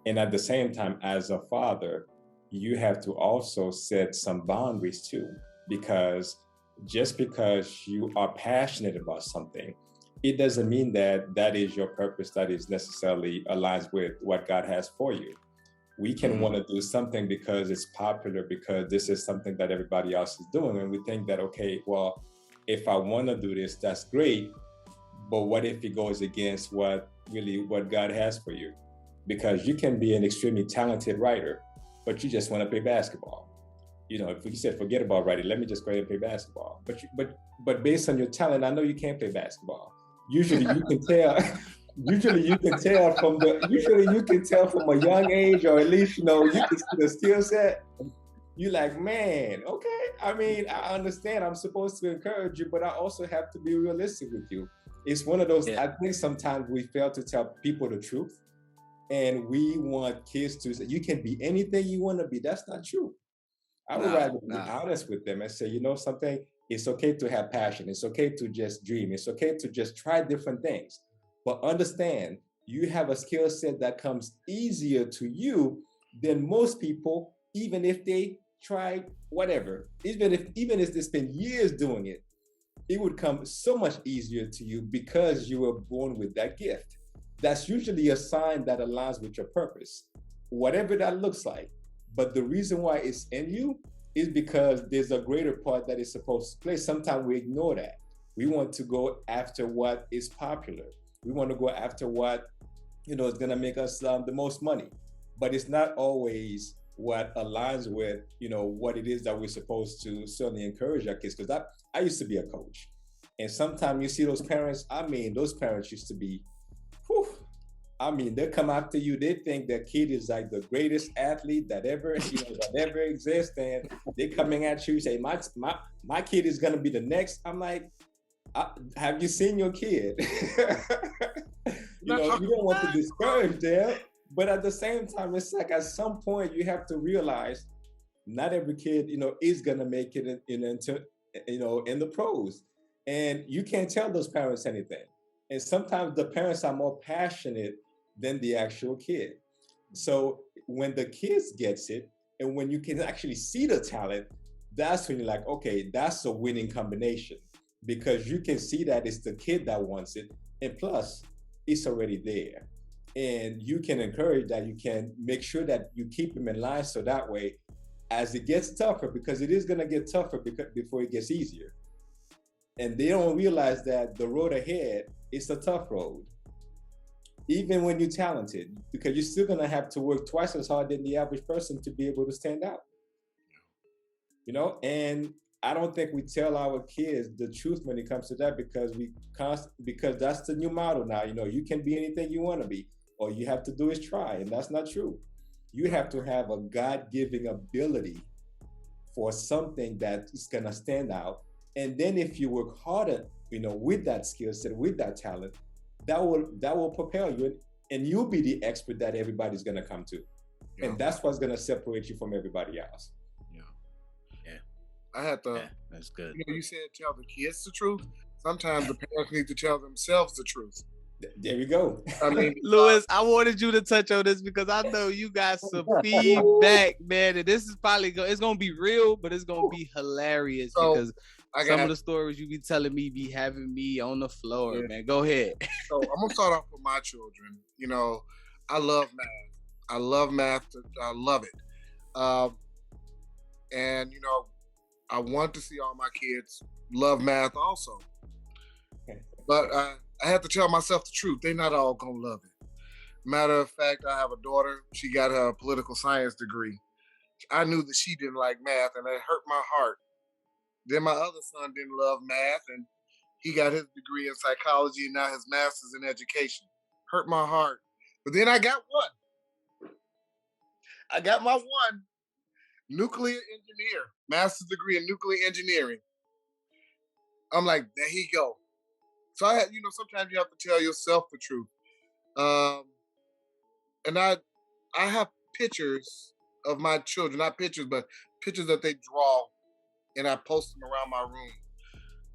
And at the same time, as a father, you have to also set some boundaries too, because just because you are passionate about something, it doesn't mean that that is your purpose, that is necessarily aligns with what God has for you. We can want to do something because it's popular, because this is something that everybody else is doing. And we think that, okay, well, if I want to do this, that's great. But what if it goes against what God has for you? Because you can be an extremely talented writer, but you just want to play basketball. If you said, forget about writing, let me just go ahead and play basketball. But based on your talent, I know you can't play basketball. Usually you can tell. Usually you can tell from a young age, or at least, you can see the skill set. You're like, man, okay. I mean, I understand I'm supposed to encourage you, but I also have to be realistic with you. It's one of those, I think sometimes we fail to tell people the truth, and we want kids to say, you can be anything you want to be. That's not true. I would rather be honest with them and say, something, it's okay to have passion. It's okay to just dream. It's okay to just try different things. But understand, you have a skill set that comes easier to you than most people, even if they try whatever. Even if they spend years doing it, it would come so much easier to you because you were born with that gift. That's usually a sign that aligns with your purpose, whatever that looks like. But the reason why it's in you is because there's a greater part that is supposed to play. Sometimes we ignore that. We want to go after what is popular. We want to go after what, is going to make us the most money. But it's not always what aligns with, what it is that we're supposed to certainly encourage our kids. Because I used to be a coach. And sometimes you see those parents, those parents used to be, they come after you. They think their kid is like the greatest athlete that ever, that ever exists. And they're coming at you, say, my kid is going to be the next. I'm like, have you seen your kid? You don't want to discourage them, but at the same time, it's like at some point you have to realize not every kid, is gonna make it in the pros, and you can't tell those parents anything. And sometimes the parents are more passionate than the actual kid. So when the kids gets it, and when you can actually see the talent, that's when you're like, okay, that's a winning combination. Because you can see that it's the kid that wants it, and plus it's already there, and you can encourage that. You can make sure that you keep him in line, so that way as it gets tougher, because it is going to get tougher before it gets easier, and they don't realize that the road ahead is a tough road even when you're talented, because you're still going to have to work twice as hard than the average person to be able to stand out. And I don't think we tell our kids the truth when it comes to that, because because that's the new model now. You can be anything you want to be. All you have to do is try, and that's not true. You have to have a God-given ability for something that is gonna stand out. And then if you work harder, with that skill set, with that talent, that will propel you, and you'll be the expert that everybody's gonna come to. Yeah. And that's what's gonna separate you from everybody else. I had to. Yeah, that's good. You said tell the kids the truth. Sometimes the parents need to tell themselves the truth. There we go. Louis, I wanted you to touch on this because I know you got some feedback, man. And this is probably it's gonna be real, but it's gonna be hilarious because some of the stories you be telling me be having me on the floor, man. Go ahead. So I'm gonna start off with my children. I love math. I love math. I love it. And I want to see all my kids love math also. But I have to tell myself the truth. They're not all going to love it. Matter of fact, I have a daughter. She got her political science degree. I knew that she didn't like math, and it hurt my heart. Then my other son didn't love math, and he got his degree in psychology, and now his master's in education. Hurt my heart. But then I got one. I got my one, nuclear engineer, master's degree in nuclear engineering. I'm like, there he go. So I had, sometimes you have to tell yourself the truth. And I have pictures of my children, not pictures, but pictures that they draw, and I post them around my room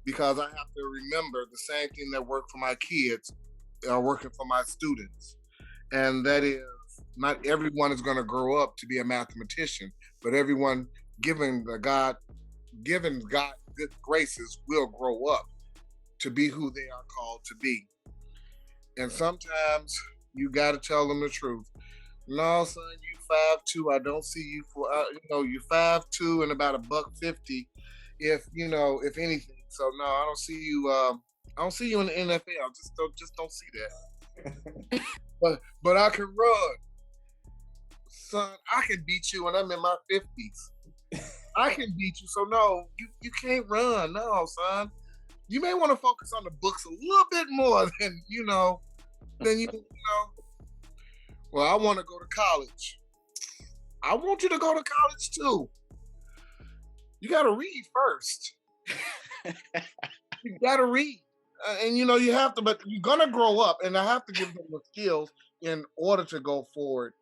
because I have to remember the same thing that worked for my kids are working for my students. And that is, not everyone is going to grow up to be a mathematician, but everyone given God good graces will grow up to be who they are called to be. And sometimes you got to tell them the truth. No, son, you 5'2". I don't see you for you're 5'2" and about $150, if anything. So no, I don't see you. I don't see you in the NFL. Just don't see that. but I can run, son. I can beat you when I'm in my 50s. I can beat you. So no, you can't run. No, son. You may want to focus on the books a little bit more than you know. Well, I want to go to college. I want you to go to college too. You got to read first. You got to read. And you have to, but you're going to grow up, and I have to give them the skills in order to go forward.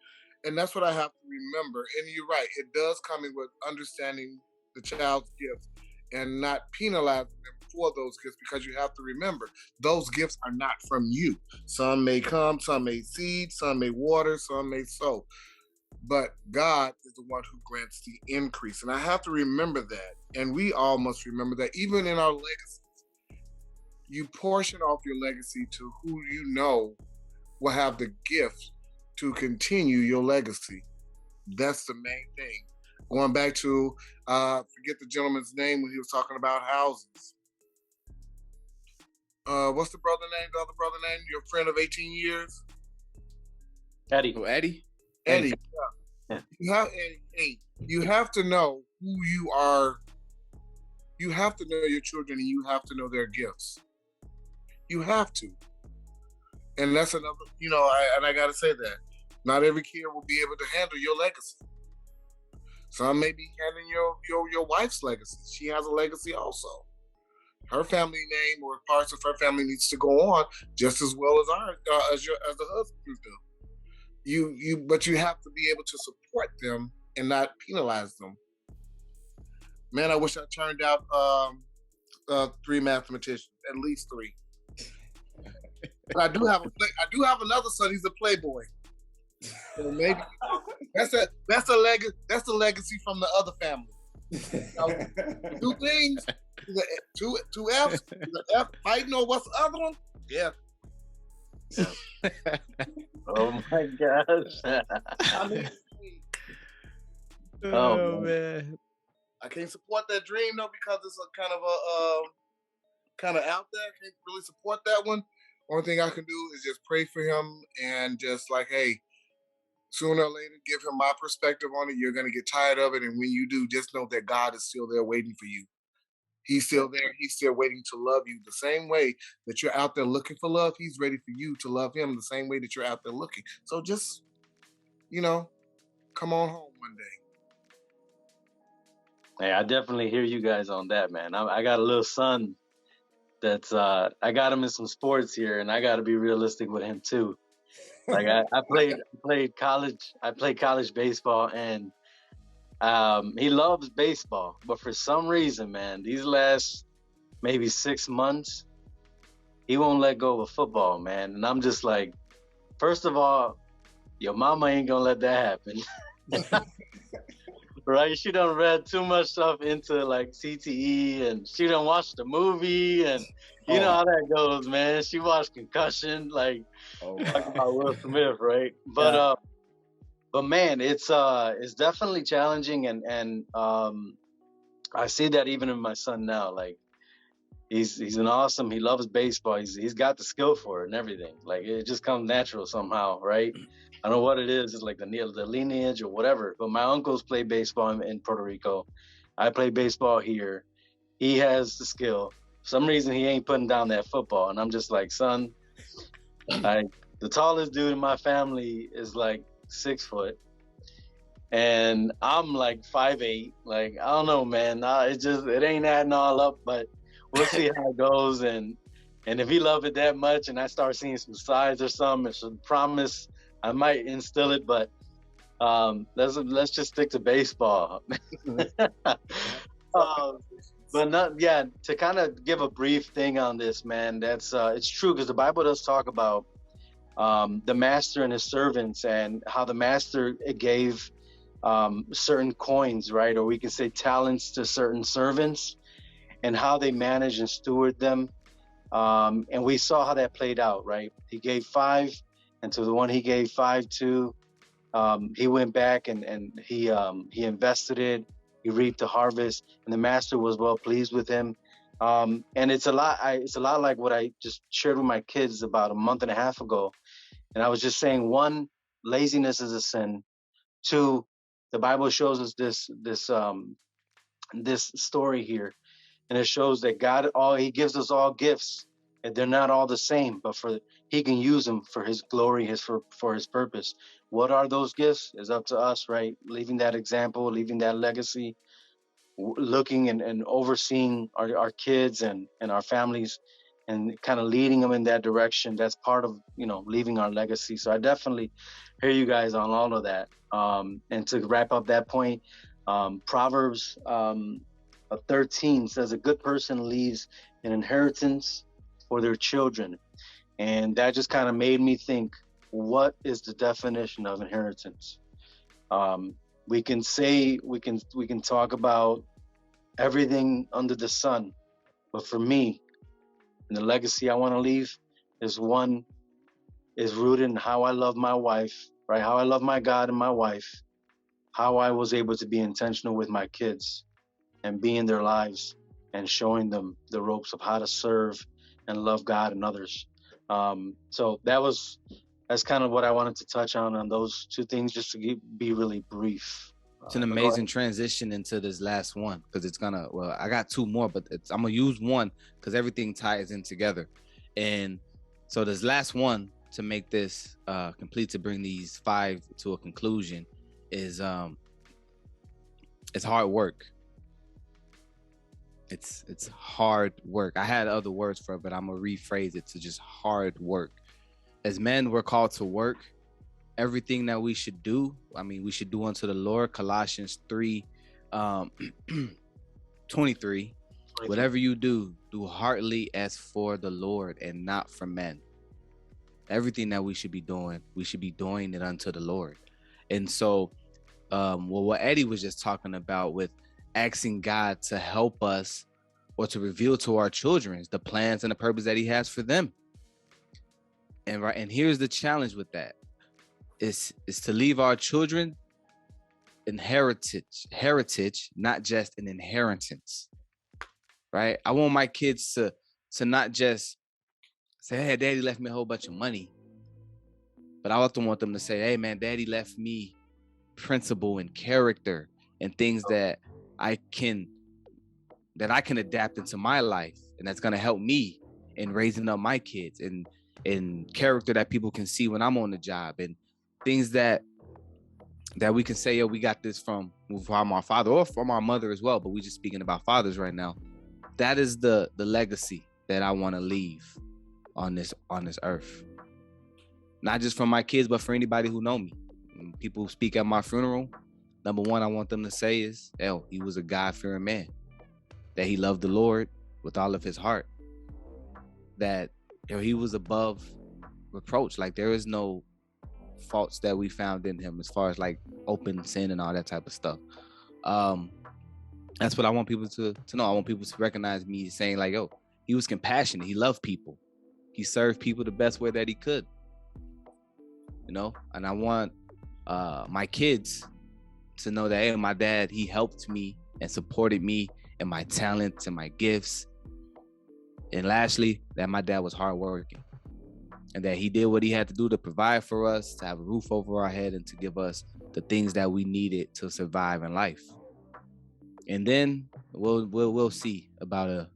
And that's what I have to remember. And you're right. It does come in with understanding the child's gifts and not penalizing them for those gifts, because you have to remember those gifts are not from you. Some may come, some may seed, some may water, some may sow. But God is the one who grants the increase. And I have to remember that. And we all must remember that even in our legacies, you portion off your legacy to who you know will have the gift to continue your legacy. That's the main thing. Going back to, forget the gentleman's name when he was talking about houses. What's the other brother name? Your friend of 18 years? Eddie. Oh, Eddie? Eddie. Yeah. You have to know who you are. You have to know your children, and you have to know their gifts. You have to. And that's another, I got to say that. Not every kid will be able to handle your legacy. Some may be handling your wife's legacy. She has a legacy also. Her family name or parts of her family needs to go on just as well as as the husbands do. But you have to be able to support them and not penalize them. Man, I wish I turned out 3 mathematicians, at least 3. But I do have another son. He's a playboy. So maybe that's the legacy from the other family. 2 things, two F's, the F fighting or what's the other one? Yeah. Oh my gosh. Oh man. I can't support that dream though, because it's a kind of out there. I can't really support that one. Only thing I can do is just pray for him and just like, hey, sooner or later, give him my perspective on it. You're going to get tired of it. And when you do, just know that God is still there waiting for you. He's still there. He's still waiting to love you the same way that you're out there looking for love. He's ready for you to love him the same way that you're out there looking. So just, come on home one day. Hey, I definitely hear you guys on that, man. I got a little son that's, I got him in some sports here, and I got to be realistic with him too. Like I played college baseball, and he loves baseball, but for some reason, man, these last maybe 6 months, he won't let go of football, man. And I'm just like, first of all, your mama ain't gonna let that happen. Right? She done read too much stuff into like CTE, and she done watched the movie, and you know how that goes, man. She watched Concussion, like talking about Will Smith, right? But but man, it's definitely challenging, and I see that even in my son now. Like, he's an awesome. He loves baseball. He's got the skill for it and everything. Like it just comes natural somehow, right? I don't know what it is. It's like the lineage or whatever. But my uncles play baseball in Puerto Rico. I play baseball here. He has the skill. For some reason he ain't putting down that football, and I'm just like, son, the tallest dude in my family is like 6 foot, and I'm like 5'8". Like I don't know, man. It ain't adding all up, but we'll see how it goes. And if he love it that much, and I start seeing some size or something, it's a promise. I might instill it, but let's just stick to baseball. But to kind of give a brief thing on this, man, that's it's true, because the Bible does talk about the master and his servants, and how the master gave certain coins, right? Or we can say talents to certain servants, and how they manage and steward them. And we saw how that played out, right? He gave 5, and to the one he gave 5 to, he went back and he invested it. He reaped the harvest, and the master was well pleased with him. And it's a lot like what I just shared with my kids about a month and a half ago. And I was just saying, 1, laziness is a sin. 2, the Bible shows us this story here, and it shows that God, he gives us all gifts, and they're not all the same, but he can use them for his glory, for his purpose. What are those gifts? It's up to us, right? Leaving that example, leaving that legacy, looking and overseeing our kids and our families, and kind of leading them in that direction. That's part of, leaving our legacy. So I definitely hear you guys on all of that. And to wrap up that point, Proverbs 13 says, a good person leaves an inheritance for their children. And that just kind of made me think, what is the definition of inheritance? We can talk about everything under the sun, but for me, and the legacy I want to leave is rooted in how I love my wife, right? How I love my God and my wife, how I was able to be intentional with my kids and be in their lives and showing them the ropes of how to serve and love God and others. So that's kind of what I wanted to touch on those 2 things, just to be really brief. It's an amazing transition into this last one, because I got 2 more, but I'm gonna use one because everything ties in together. And so this last one, to make this complete, to bring these 5 to a conclusion, is it's hard work. It's hard work. I had other words for it, but I'm gonna rephrase it to just hard work. As men, we're called to work. Everything that we should do, we should do unto the Lord. Colossians 3, 23. Whatever you do heartily as for the Lord and not for men. Everything that we should be doing it unto the Lord. And so, what Eddie was just talking about, with asking God to help us, or to reveal to our children the plans and the purpose that he has for them. And here's the challenge with that. Is to leave our children heritage, not just an inheritance, right? I want my kids to not just say, hey, daddy left me a whole bunch of money, but I often want them to say, hey man, daddy left me principle and character and things that I can adapt into my life, and that's going to help me in raising up my kids, and character that people can see when I'm on the job, and things that we can say, we got this from our father or from our mother as well, but we just speaking about fathers right now. That is the legacy that I want to leave on this earth. Not just for my kids, but for anybody who know me. When people speak at my funeral, number 1 I want them to say is, he was a God-fearing man, that he loved the Lord with all of his heart, that he was above reproach. Like, there is no faults that we found in him as far as like open sin and all that type of stuff. That's what I want people to know. I want people to recognize me saying like, he was compassionate. He loved people. He served people the best way that he could, and I want my kids to know that, my dad, he helped me and supported me and my talents and my gifts. And lastly, that my dad was hardworking, and that he did what he had to do to provide for us, to have a roof over our head, and to give us the things that we needed to survive in life. And then we'll see about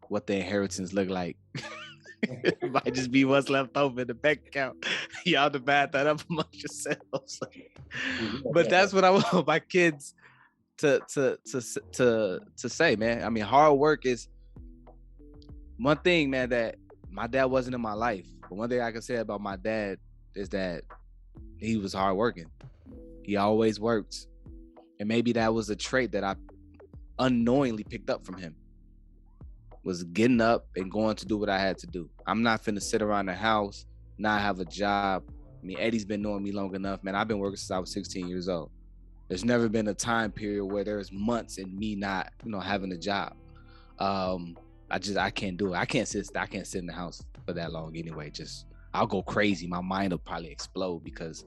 what the inheritance look like. It might just be what's left over in the bank account. Y'all divide that up amongst yourselves. But that's what I want my kids to say, man. I mean, hard work is one thing, man, that my dad wasn't in my life. But one thing I can say about my dad is that he was hardworking. He always worked. And maybe that was a trait that I unknowingly picked up from him, was getting up and going to do what I had to do. I'm not finna sit around the house, not have a job. I mean, Eddie's been knowing me long enough, man. I've been working since I was 16 years old. There's never been a time period where there's months in me not, having a job. I can't do it. I can't sit in the house for that long anyway. I'll go crazy. My mind will probably explode because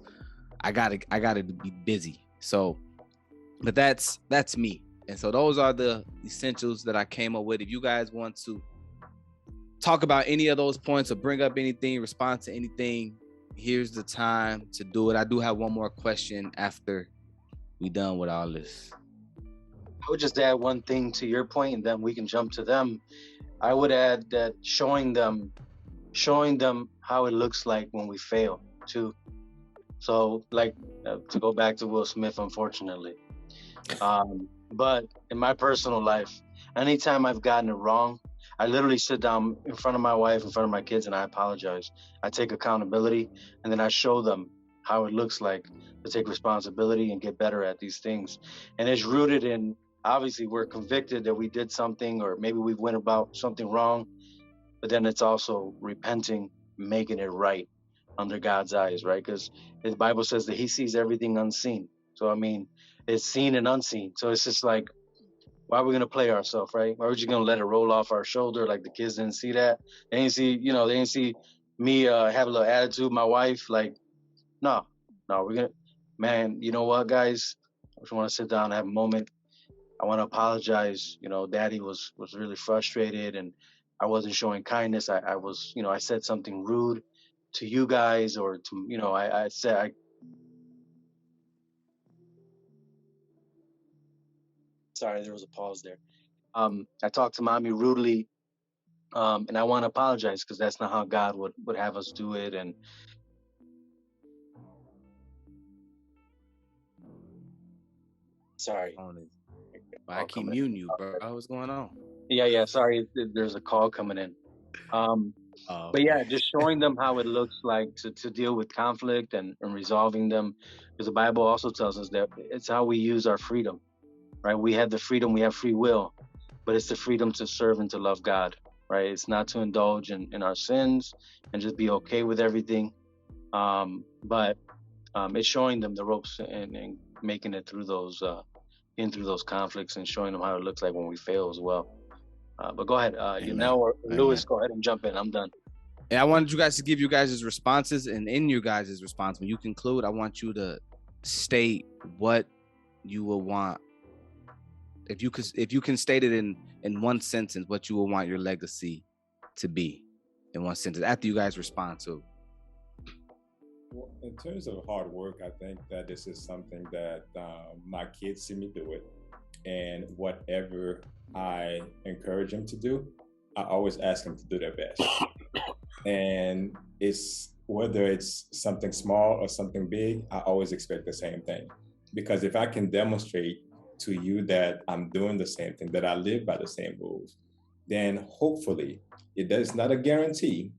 I gotta be busy. So, but that's me. And so those are the essentials that I came up with. If you guys want to talk about any of those points or bring up anything, respond to anything, here's the time to do it. I do have one more question after we done with all this. I would just add one thing to your point, and then we can jump to them. I would add that showing them how it looks like when we fail too. So, like, to go back to Will Smith, unfortunately. But in my personal life, anytime I've gotten it wrong, I literally sit down in front of my wife, in front of my kids, and I apologize. I take accountability, and then I show them how it looks like to take responsibility and get better at these things. And it's rooted in, obviously, we're convicted that we did something, or maybe we went about something wrong, but then it's also repenting, making it right under God's eyes, right? Because the Bible says that he sees everything unseen. So, I mean, it's seen and unseen. So it's just like, why are we going to play ourselves, right? Why are we just going to let it roll off our shoulder? Like, the kids didn't see that. They didn't see me have a little attitude. My wife, like, no, we're going to, man, you know what, guys? I just want to sit down and have a moment. I want to apologize. Daddy was really frustrated, and I wasn't showing kindness. I was, I said something rude to you guys, or to, I said, sorry, there was a pause there. I talked to mommy rudely, and I want to apologize because that's not how God would have us do it. And sorry, I keep muting you, bro. What's going on? Yeah. Sorry, there's a call coming in. But yeah, just showing them how it looks like to deal with conflict and resolving them, because the Bible also tells us that it's how we use our freedom, right? We have the freedom, we have free will, but it's the freedom to serve and to love God, right? It's not to indulge in our sins and just be okay with everything. But it's showing them the ropes and making it through those conflicts, and showing them how it looks like when we fail as well. But go ahead, Yonel or Lewis, go ahead and jump in. I'm done. And I wanted you guys to give you guys' responses, and in your guys' response, when you conclude, I want you to state what you will want. If you can state it in one sentence, what you will want your legacy to be in one sentence after you guys respond to. Well, in terms of hard work, I think that this is something that my kids see me do it, and whatever I encourage them to do, I always ask them to do their best. And it's whether it's something small or something big, I always expect the same thing. Because if I can demonstrate to you that I'm doing the same thing, that I live by the same rules, then hopefully, it's not a guarantee,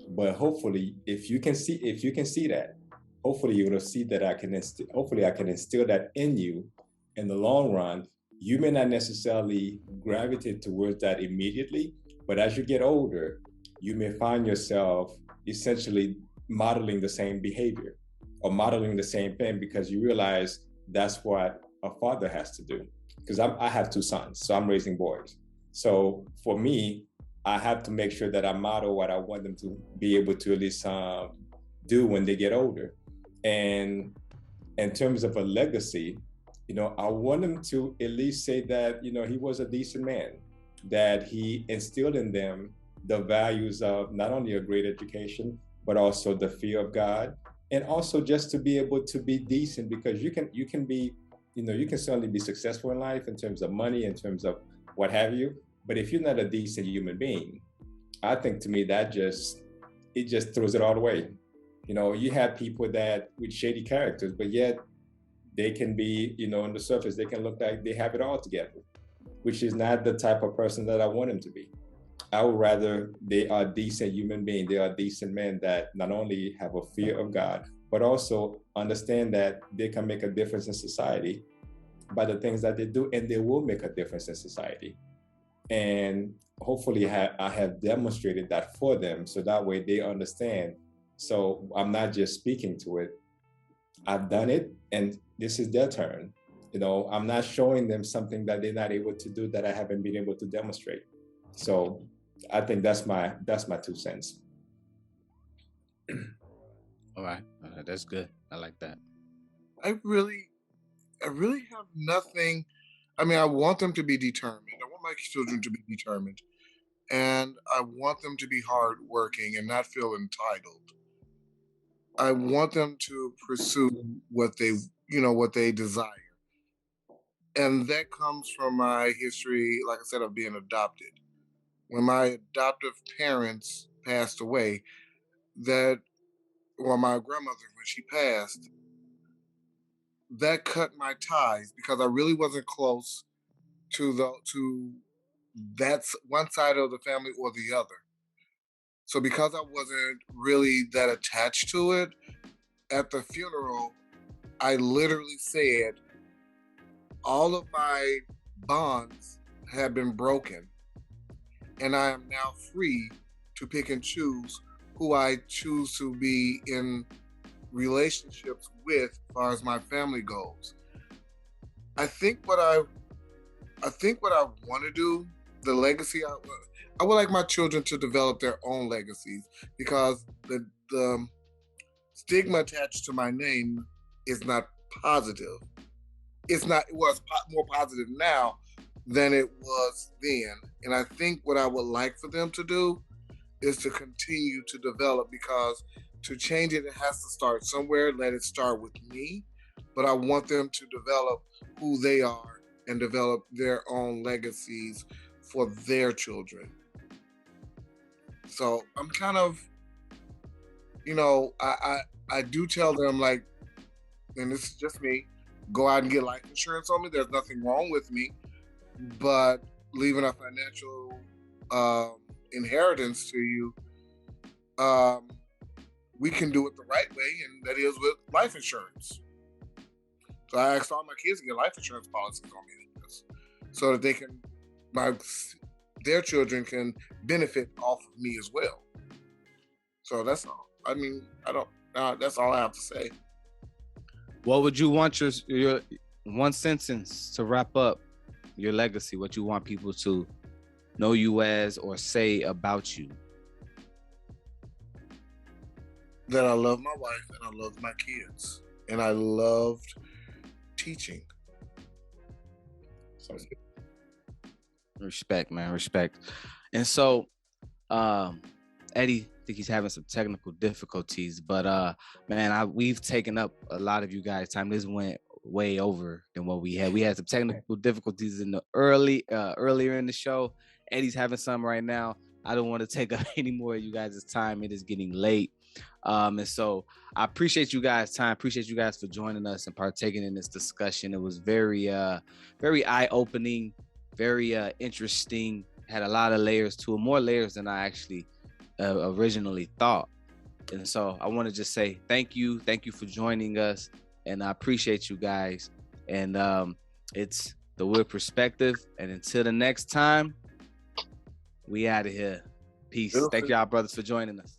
but hopefully, if you can see that, hopefully you will see that I can instill that in you. In the long run, you may not necessarily gravitate towards that immediately, but as you get older, you may find yourself essentially modeling the same behavior or modeling the same thing, because you realize that's what a father has to do. Because I have two sons, so I'm raising boys. So for me, I have to make sure that I model what I want them to be able to at least do when they get older. And in terms of a legacy, I want them to at least say that, he was a decent man, that he instilled in them the values of not only a great education, but also the fear of God, and also just to be able to be decent, because you can be, you can certainly be successful in life in terms of money, in terms of what have you. But if you're not a decent human being, I think to me that it just throws it all away. You have people that with shady characters, but yet they can be, on the surface, they can look like they have it all together, which is not the type of person that I want them to be. I would rather they are decent human beings. They are decent men that not only have a fear of God, but also understand that they can make a difference in society by the things that they do, and they will make a difference in society. And hopefully I have demonstrated that for them, so that way they understand. So I'm not just speaking to it. I've done it, and this is their turn. I'm not showing them something that they're not able to do that I haven't been able to demonstrate. So I think that's my 2 cents. All right. That's good. I like that. I really have nothing. I mean, I want them to be determined. I want my children to be determined. And I want them to be hardworking and not feel entitled. I want them to pursue what they desire. And that comes from my history, like I said, of being adopted. When my adoptive parents passed away, my grandmother, when she passed, that cut my ties because I really wasn't close to that's one side of the family or the other. So because I wasn't really that attached to it, at the funeral, I literally said all of my bonds have been broken, and I am now free to pick and choose who I choose to be in relationships with as far as my family goes. I think what I want to do, the legacy I would like my children to develop their own legacies, because the stigma attached to my name is not positive. It was more positive now than it was then. And I think what I would like for them to do is to continue to develop, because to change it has to start somewhere. Let it start with me. But I want them to develop who they are and develop their own legacies for their children. So I'm kind of, I do tell them, like, and this is just me, go out and get life insurance on me. There's nothing wrong with me, but leaving a financial inheritance to you, we can do it the right way, and that is with life insurance. So I asked all my kids to get life insurance policies on me, so that their children can benefit off of me as well. So that's all. I mean, that's all I have to say. What would you want your one sentence to wrap up your legacy? What you want people to know you as or say about you? That I love my wife and I love my kids, and I loved teaching. So, respect, man, respect. And so, Eddie, I think he's having some technical difficulties, but man, we've taken up a lot of you guys' time. This went way over than what we had. We had some technical difficulties in the earlier in the show. Eddie's having some right now. I don't want to take up any more of you guys' time. It is getting late. And so I appreciate you guys' time. Appreciate you guys for joining us and partaking in this discussion. It was very eye-opening, very interesting. Had a lot of layers to it, more layers than I actually originally thought. And so I want to just say thank you for joining us, and I appreciate you guys. And it's the Weird Perspective, and until the next time, we out of here. Peace. Thank y'all brothers for joining us.